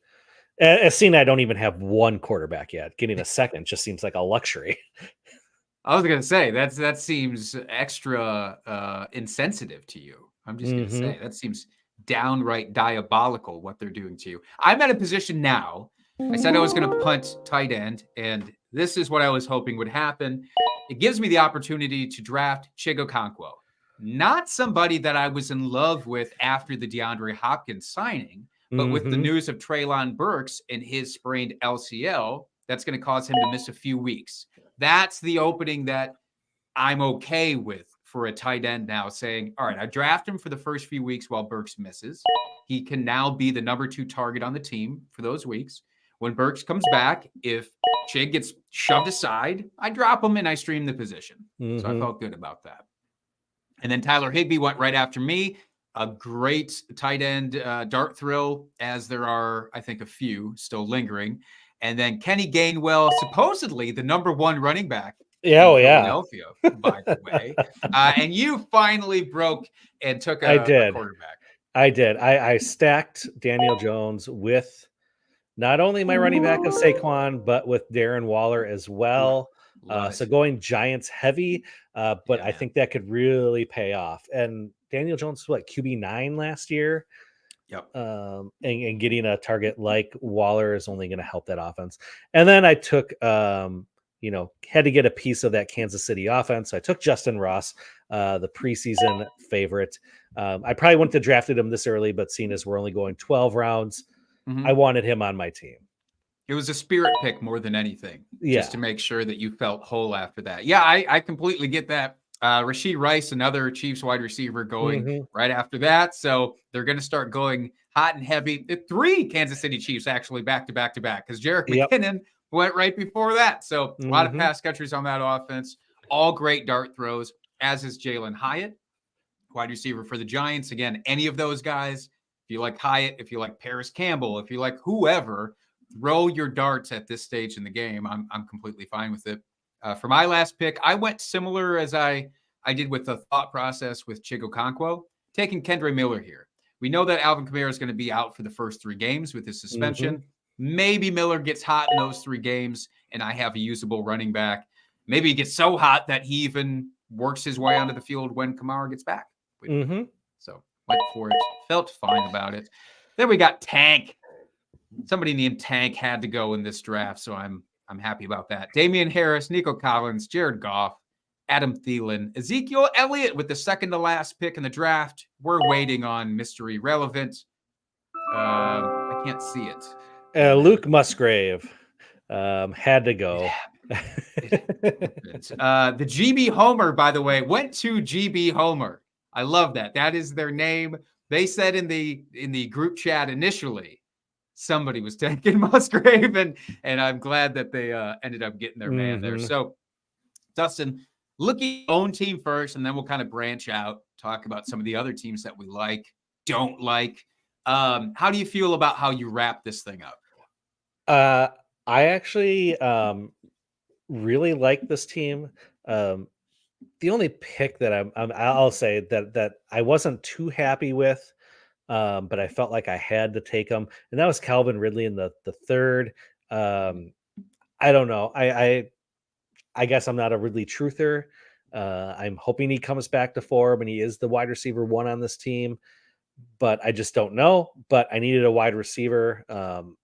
C: As seen, I don't even have 1 quarterback yet. Getting a second just seems like a luxury.
D: I was going to say that seems extra insensitive to you. I'm just going to say that seems downright diabolical what they're doing to you. I'm at a position now. I said I was going to punt tight end, and this is what I was hoping would happen. It gives me the opportunity to draft Chig Okonkwo, not somebody that I was in love with after the DeAndre Hopkins signing, but with the news of Treylon Burks and his sprained LCL, that's going to cause him to miss a few weeks. That's the opening that I'm okay with for a tight end now, saying, all right, I draft him for the first few weeks while Burks misses. He can now be the number 2 target on the team for those weeks. When Burks comes back, if Chig gets shoved aside, I drop him and I stream the position. So I felt good about that. And then Tyler Higbee went right after me. A great tight end dart thrill, as there are, I think, a few still lingering. And then Kenny Gainwell, supposedly the number 1 running back. Philadelphia, by the way. And you finally broke and took a quarterback.
C: I did. I stacked Daniel Jones with not only my running back of Saquon, but with Darren Waller as well. So going Giants heavy, but I think that could really pay off. And Daniel Jones was QB9 last year.
D: Yep.
C: And getting a target like Waller is only going to help that offense. And then I took, had to get a piece of that Kansas City offense. So I took Justin Ross, the preseason favorite. I probably wouldn't have drafted him this early, but seeing as we're only going 12 rounds, I wanted him on my team.
D: It was a spirit pick more than anything, just to make sure that you felt whole after that. Yeah, I completely get that. Rashee Rice, another Chiefs wide receiver, going right after that. So they're going to start going hot and heavy. 3 Kansas City Chiefs actually back to back because Jerick McKinnon went right before that. So a lot of pass catchers on that offense. All great dart throws, as is Jalen Hyatt, wide receiver for the Giants. Again, any of those guys, if you like Hyatt, if you like Paris Campbell, if you like whoever, throw your darts at this stage in the game. I'm completely fine with it. For my last pick, I went similar as I did with the thought process with Chig Okonkwo, taking Kendre Miller here. We know that Alvin Kamara is going to be out for the first 3 games with his suspension. Maybe Miller gets hot in those 3 games, and I have a usable running back. Maybe he gets so hot that he even works his way onto the field when Kamara gets back. So went for it. Felt fine about it. Then we got Tank. somebody named Tank had to go in this draft, so I'm happy about that. Damian Harris, Nico Collins, Jared Goff, Adam Thielen, Ezekiel Elliott with the second to last pick in the draft. We're waiting on Mystery Relevant. I can't see it.
C: Luke Musgrave had to go.
D: The GB Homer, by the way, went to GB Homer. I love that. That is their name. They said in the group chat initially, somebody was taking Musgrave, and I'm glad that they ended up getting their man there. So, Dustin, look at your own team first, and then we'll kind of branch out, talk about some of the other teams that we like, don't like. How do you feel about how you wrap this thing up?
C: I actually really like this team. The only pick that I'll say that I wasn't too happy with, but I felt like I had to take him, and that was Calvin Ridley in the third. I don't know. I guess I'm not a Ridley truther. I'm hoping he comes back to form and he is the wide receiver 1 on this team, but I just don't know. But I needed a wide receiver,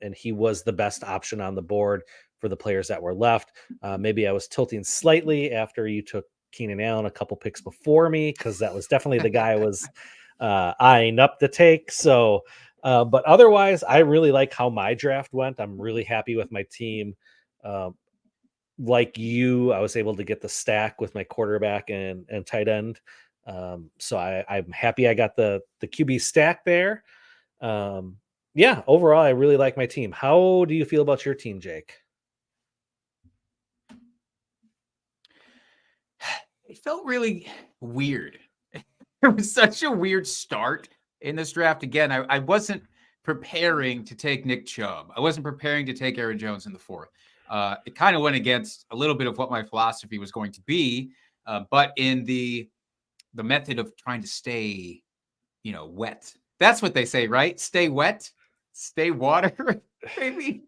C: and he was the best option on the board for the players that were left. Maybe I was tilting slightly after you took Keenan Allen a couple picks before me, because that was definitely the guy I was eyeing up to take. So, but otherwise, I really like how my draft went. I'm really happy with my team. Like you, I was able to get the stack with my quarterback and tight end. So I'm happy I got the QB stack there. Yeah, overall, I really like my team. How do you feel about your team, Jake?
D: It felt really weird. It was such a weird start in this draft. Again, I wasn't preparing to take Nick Chubb. I wasn't preparing to take Aaron Jones in the fourth. It kind of went against a little bit of what my philosophy was going to be, but in the method of trying to stay, wet. That's what they say, right? Stay wet, stay water. Maybe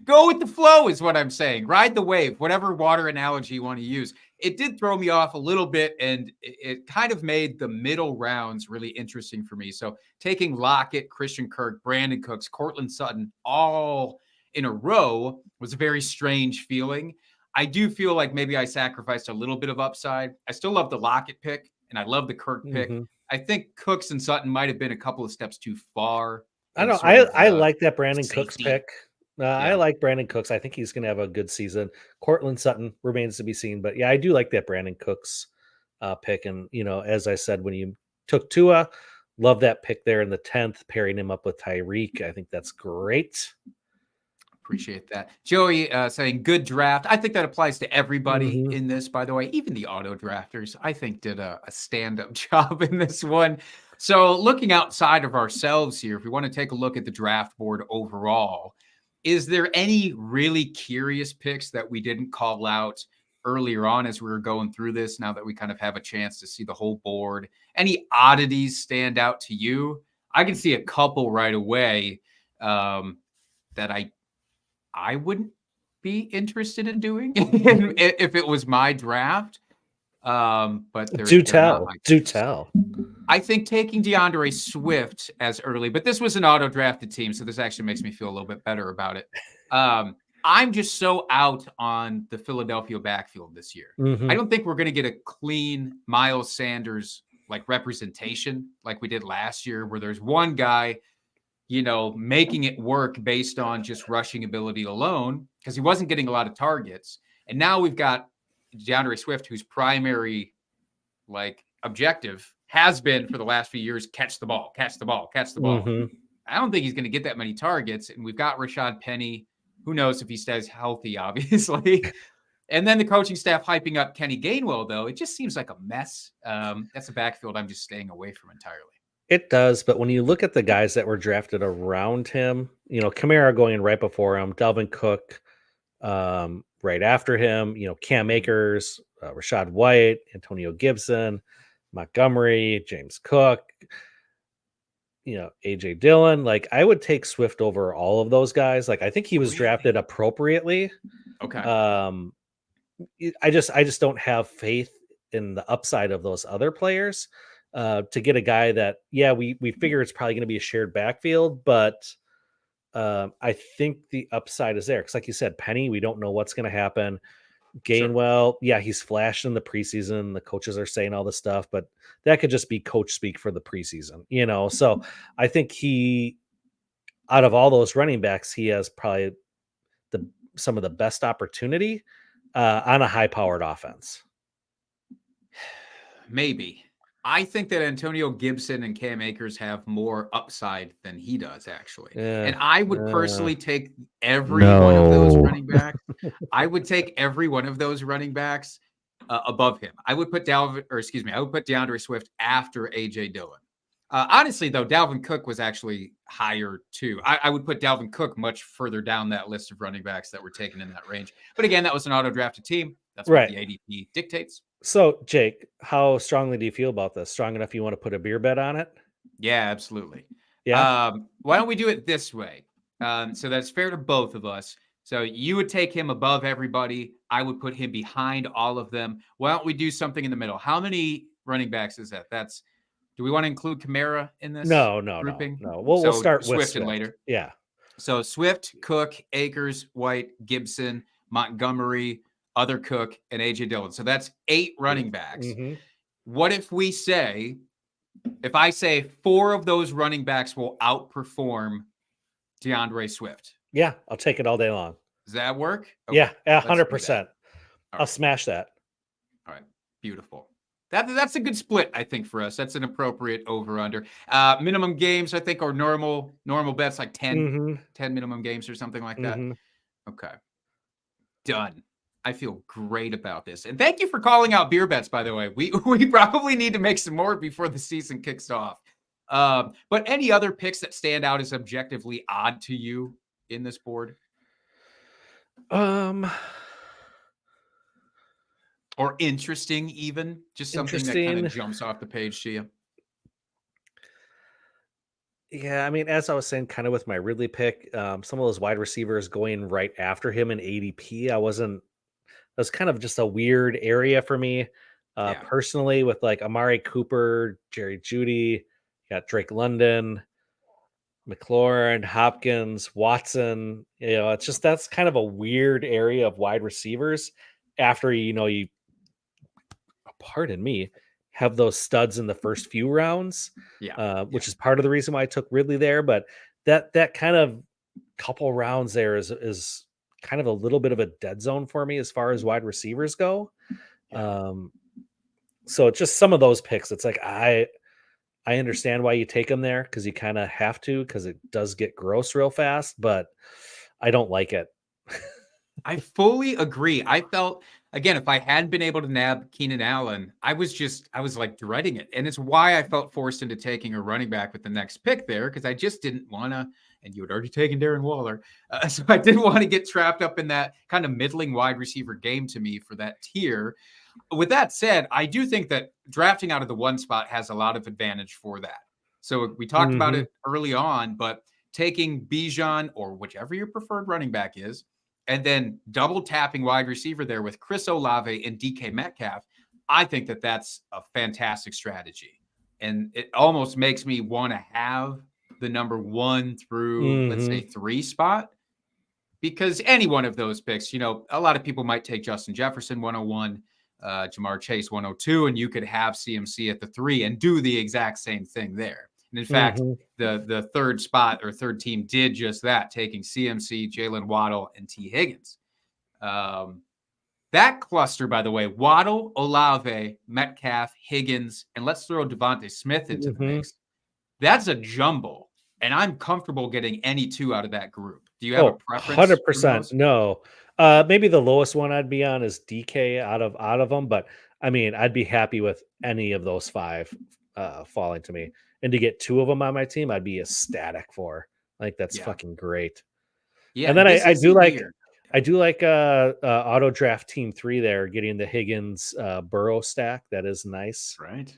D: go with the flow is what I'm saying. Ride the wave, whatever water analogy you want to use. It did throw me off a little bit, and it kind of made the middle rounds really interesting for me. So taking Lockett, Christian Kirk, Brandon Cooks, Cortland Sutton, all in a row was a very strange feeling. I do feel like maybe I sacrificed a little bit of upside. I still love the Lockett pick, and I love the Kirk pick. I think Cooks and Sutton might have been a couple of steps too far.
C: I don't know. I like that Brandon Cooks pick.
D: Yeah.
C: I like Brandon Cooks. I think he's going to have a good season. Cortland Sutton remains to be seen, but yeah, I do like that Brandon Cooks pick. And, as I said, when you took Tua, love that pick there in the 10th, pairing him up with Tyreek. I think that's great.
D: Appreciate that. Joey saying good draft. I think that applies to everybody in this, by the way, even the auto drafters, I think did a stand-up job in this one. So looking outside of ourselves here, if we want to take a look at the draft board overall, is there any really curious picks that we didn't call out earlier on as we were going through this, now that we kind of have a chance to see the whole board? Any oddities stand out to you? I can see a couple right away that I wouldn't be interested in doing if it was my draft. But
C: do tell.
D: I think taking DeAndre Swift as early, but this was an auto drafted team, so this actually makes me feel a little bit better about it. I'm just so out on the Philadelphia backfield this year. I don't think we're going to get a clean Miles Sanders representation like we did last year, where there's one guy, making it work based on just rushing ability alone, because he wasn't getting a lot of targets. And now we've got DeAndre Swift, whose primary objective has been for the last few years, catch the ball. I don't think he's going to get that many targets. And we've got Rashad Penny. Who knows if he stays healthy, obviously. And then the coaching staff hyping up Kenny Gainwell, though. It just seems like a mess. That's a backfield I'm just staying away from entirely.
C: It does, but when you look at the guys that were drafted around him, Kamara going right before him, Dalvin Cook right after him, Cam Akers, Rachaad White, Antonio Gibson, Montgomery, James Cook, AJ Dillon. I would take Swift over all of those guys. I think he was drafted appropriately.
D: Okay.
C: I just don't have faith in the upside of those other players. To get a guy that, we figure it's probably going to be a shared backfield, but I think the upside is there because, like you said, Penny, we don't know what's going to happen.
D: Sure.
C: Gainwell, yeah, he's flashed in the preseason. The coaches are saying all this stuff, but that could just be coach speak for the preseason, you know. So I think out of all those running backs, he has probably some of the best opportunity on a high-powered offense.
D: Maybe. I think that Antonio Gibson and Cam Akers have more upside than he does, actually.
C: Yeah,
D: And I would personally take every one of those running backs. I would take every one of those running backs above him. I would put DeAndre Swift after AJ Dillon. Honestly, though, Dalvin Cook was actually higher too. I would put Dalvin Cook much further down that list of running backs that were taken in that range. But again, that was an auto-drafted team. That's what
C: right.
D: the ADP dictates.
C: So, Jake, how strongly do you feel about this? Strong enough you want to put a beer bet on it?
D: Yeah, absolutely.
C: Yeah.
D: Why don't we do it this way? So that's fair to both of us. So you would take him above everybody. I would put him behind all of them. Why don't we do something in the middle? How many running backs is that? Do we want to include Kamara in this
C: No.
D: grouping?
C: We'll start with
D: Swift in later.
C: Yeah.
D: So Swift, Cook, Akers, White, Gibson, Montgomery, other Cook, and AJ Dillon. So that's 8 running backs.
C: Mm-hmm.
D: What if I say 4 of those running backs will outperform DeAndre Swift?
C: Yeah, I'll take it all day long.
D: Does that work?
C: Yeah,
D: let's do
C: 100%.
D: that.
C: I'll smash that.
D: All right, beautiful. That's a good split, I think, for us. That's an appropriate over-under. Minimum games, I think, are normal bets, like 10 minimum games or something like that. Okay. Done. I feel great about this. And thank you for calling out beer bets, by the way. We probably need to make some more before the season kicks off. But any other picks that stand out as objectively odd to you in this board? Or interesting, even? Just something that kind of jumps off the page to you?
C: Yeah, I mean, as I was saying, kind of with my Ridley pick, some of those wide receivers going right after him in ADP, that's kind of just a weird area for me. Personally, with like Amari Cooper, Jerry Jeudy, got Drake London, McLaurin, Hopkins, Watson. You know, that's kind of a weird area of wide receivers after you pardon me, have those studs in the first few rounds. Which is part of the reason why I took Ridley there. But that kind of couple rounds there is kind of a little bit of a dead zone for me as far as wide receivers go. So it's just some of those picks. It's like I understand why you take them there because you kind of have to because it does get gross real fast, but I don't like it.
D: I fully agree. I felt, again, if I hadn't been able to nab Keenan Allen, I was like dreading it. And it's why I felt forced into taking a running back with the next pick there because I just didn't want to, and you had already taken Darren Waller. So I didn't want to get trapped up in that kind of middling wide receiver game to me for that tier. With that said, I do think that drafting out of the 1 spot has a lot of advantage for that. So we talked about it early on, but taking Bijan or whichever your preferred running back is, and then double tapping wide receiver there with Chris Olave and DK Metcalf, I think that that's a fantastic strategy. And it almost makes me want to have the number 1 through, let's say, 3 spot. Because any one of those picks, a lot of people might take Justin Jefferson 101, Jamar Chase 102, and you could have CMC at the 3 and do the exact same thing there. And in fact, the third spot or third team did just that, taking CMC, Jalen Waddle, and T. Higgins. That cluster, by the way, Waddle, Olave, Metcalf, Higgins, and let's throw Devontae Smith into the mix. That's a jumble, and I'm comfortable getting any 2 out of that group. Do you have a preference?
C: 100%. No. Maybe the lowest one I'd be on is DK out of them, but I mean, I'd be happy with any of those 5 falling to me. And to get 2 of them on my team, I'd be ecstatic for. Like that's fucking great. Yeah, and then I do like auto draft team 3 there, getting the Higgins Burrow stack. That is nice.
D: Right.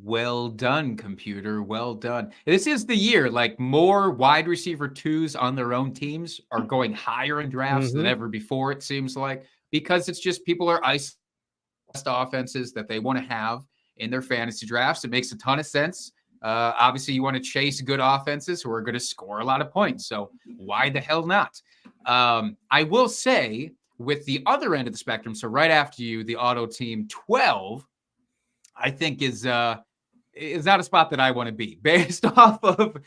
D: Well done, computer. Well done. This is the year, like more wide receiver 2s on their own teams are going higher in drafts than ever before, it seems like, because it's just people are offenses that they want to have in their fantasy drafts. It makes a ton of sense. Obviously, you want to chase good offenses who are going to score a lot of points. So why the hell not? I will say with the other end of the spectrum, so right after you, the auto team 12, I think is not a spot that I want to be based off of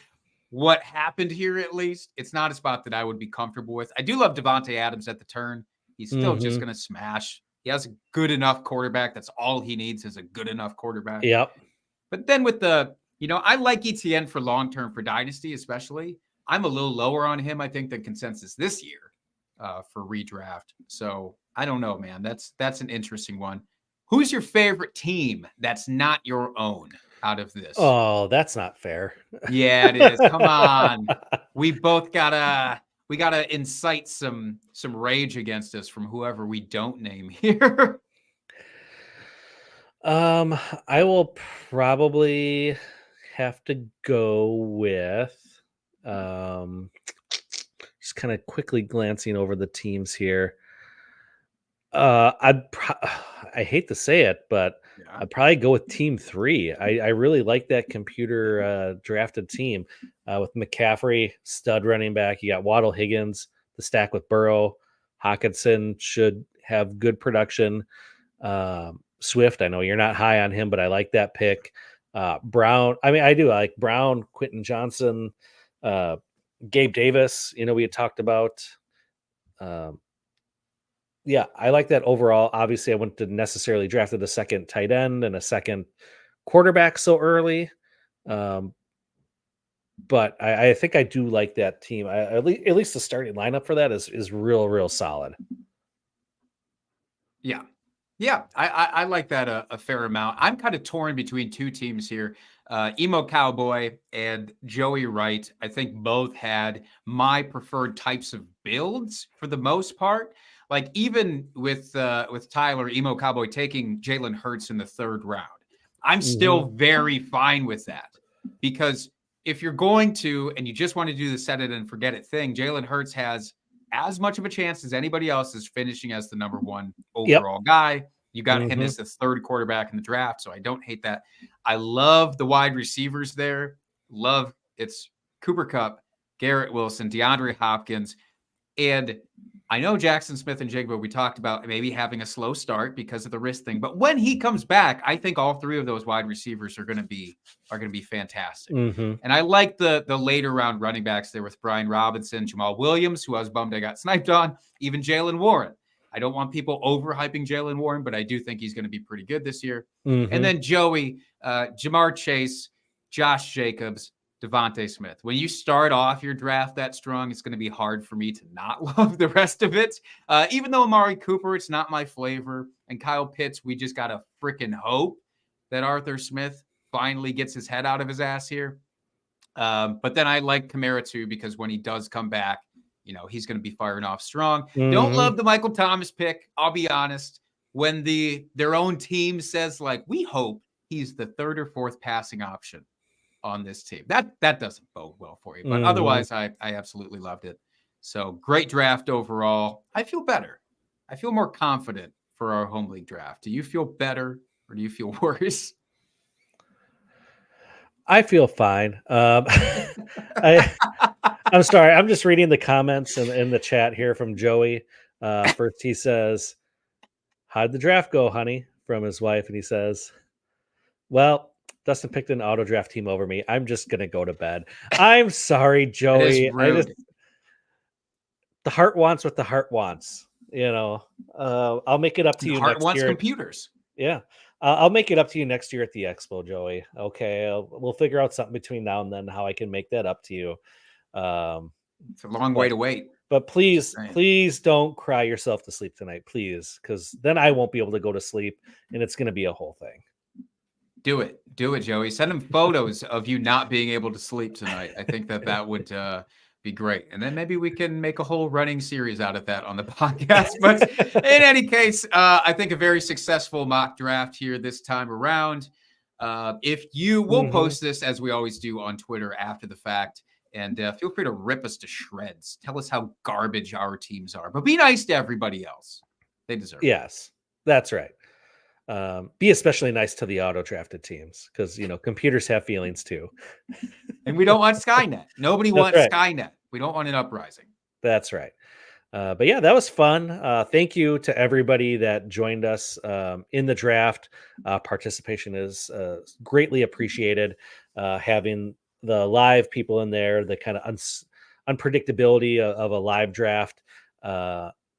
D: what happened here. At least it's not a spot that I would be comfortable with. I do love Devontae Adams at the turn. He's still just going to smash. He has a good enough quarterback. That's all he needs is a good enough quarterback.
C: Yep.
D: But then with the, I like ETN for long-term for Dynasty, especially. I'm a little lower on him, I think, than consensus this year for redraft. So I don't know, man. That's an interesting one. Who's your favorite team that's not your own out of this?
C: Oh, that's not fair.
D: Yeah, it is. Come on. We both gotta incite some rage against us from whoever we don't name here.
C: I will probably have to go with just kind of quickly glancing over the teams here. I hate to say it, but I'd probably go with Team 3. I really like that computer drafted team with McCaffrey, stud running back. You got Waddle, Higgins, the stack with Burrow. Hawkinson should have good production. Swift, I know you're not high on him, but I like that pick. Brown, I do. I like Brown, Quentin Johnson, Gabe Davis. We had talked about. Yeah, I like that overall. Obviously, I wouldn't have necessarily drafted a second tight end and a second quarterback so early. But I think I do like that team. At least the starting lineup for that is real solid.
D: Yeah. Yeah, I like that a fair amount. I'm kind of torn between two teams here. Emo Cowboy and Joey Wright. I think both had my preferred types of builds for the most part. Like even with Tyler, Emo Cowboy taking Jalen Hurts in the 3rd round, I'm still very fine with that, because if you're going to and you just want to do the set it and forget it thing, Jalen Hurts has as much of a chance as anybody else is finishing as the number 1 overall guy. You got him as the 3rd quarterback in the draft, so I don't hate that. I love the wide receivers there. It's Cooper Kupp, Garrett Wilson, DeAndre Hopkins, and I know Jackson Smith and Jigba, we talked about maybe having a slow start because of the wrist thing, but when he comes back, I think all 3 of those wide receivers are going to be fantastic. And I like the later round running backs there with Brian Robinson, Jamal Williams, who I was bummed I got sniped on, even Jalen Warren. I don't want people overhyping Jalen Warren, but I do think he's going to be pretty good this year. And then Joey, Jamar Chase, Josh Jacobs, Devontae Smith. When you start off your draft that strong, it's going to be hard for me to not love the rest of it. Even though Amari Cooper, it's not my flavor. And Kyle Pitts, we just got to freaking hope that Arthur Smith finally gets his head out of his ass here. But then I like Kamara too, because when he does come back, he's going to be firing off strong. Don't love the Michael Thomas pick. I'll be honest. When their own team says, like, we hope he's the 3rd or 4th passing option on this team, that doesn't bode well for you. But otherwise, I absolutely loved it. So great draft overall. I feel better. I feel more confident for our home league draft. Do you feel better or do you feel worse?
C: I feel fine. I'm sorry. I'm just reading the comments in the chat here from Joey. First, he says, "How'd the draft go, honey?" from his wife. And he says, "Well, Dustin picked an auto draft team over me. I'm just going to go to bed." I'm sorry, Joey. The heart wants what the heart wants. I'll make it up to you next year.
D: Heart wants computers.
C: Yeah. I'll make it up to you next year at the expo, Joey. Okay. We'll figure out something between now and then, how I can make that up to you.
D: It's a long way to wait.
C: But please don't cry yourself to sleep tonight, please. Because then I won't be able to go to sleep and it's going to be a whole thing.
D: Do it, Joey. Send him photos of you not being able to sleep tonight. I think that would be great. And then maybe we can make a whole running series out of that on the podcast. But in any case, I think a very successful mock draft here this time around. If you will post this, as we always do, on Twitter after the fact. And feel free to rip us to shreds. Tell us how garbage our teams are. But be nice to everybody else. They deserve it.
C: Yes, that's right. Be especially nice to the auto drafted teams because computers have feelings too.
D: And we don't want Skynet. Nobody
C: That's
D: wants
C: right.
D: Skynet. We don't want an uprising.
C: That's right. But yeah, that was fun. Thank you to everybody that joined us in the draft. Participation is greatly appreciated. Having the live people in there, the kind of unpredictability of a live draft,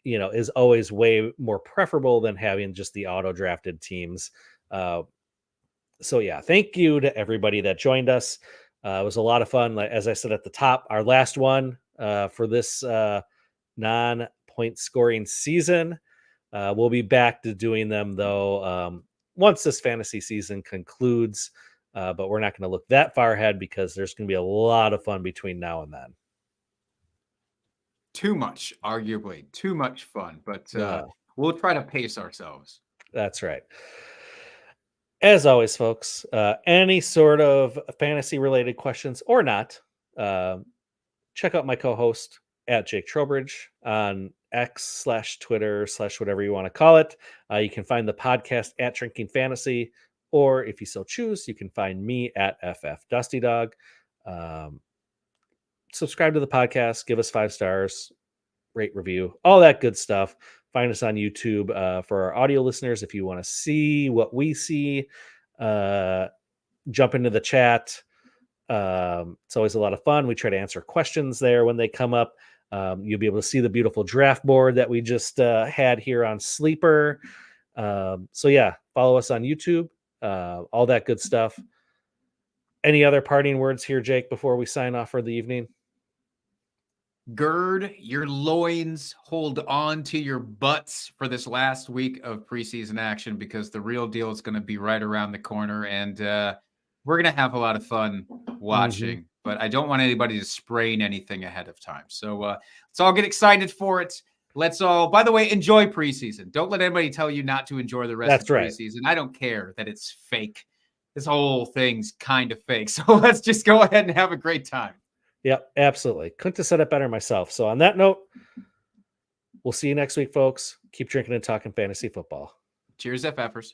C: is always way more preferable than having just the auto drafted teams. So yeah, thank you to everybody that joined us. It was a lot of fun. Like, as I said at the top, our last one for this non-point scoring season. We'll be back to doing them though once this fantasy season concludes. But we're not going to look that far ahead because there's going to be a lot of fun between now and then.
D: Too much, arguably, too much fun. But
C: Yeah.
D: we'll try to pace ourselves.
C: That's right. As always, folks, any sort of fantasy related questions or not, check out my co-host at Jake Trowbridge on X/Twitter/ whatever you want to call it. You can find the podcast at Drinking Fantasy, or if you so choose, you can find me at FF Dusty Dog. Subscribe to the podcast, give us 5 stars, rate, review, all that good stuff. Find us on YouTube for our audio listeners. If you want to see what we see, jump into the chat. It's always a lot of fun. We try to answer questions there when they come up. You'll be able to see the beautiful draft board that we just had here on Sleeper. So yeah, follow us on YouTube, all that good stuff. Any other parting words here, Jake, before we sign off for the evening?
D: Gird your loins, hold on to your butts for this last week of preseason action because the real deal is going to be right around the corner, and we're going to have a lot of fun watching. But I don't want anybody to sprain anything ahead of time. So let's all get excited for it. Let's all, by the way, enjoy preseason. Don't let anybody tell you not to enjoy the rest of preseason. I don't care that it's fake. This whole thing's kind of fake. So let's just go ahead and have a great time.
C: Yep, absolutely. Couldn't have said it better myself. So on that note, we'll see you next week, folks. Keep drinking and talking fantasy football.
D: Cheers, FFers.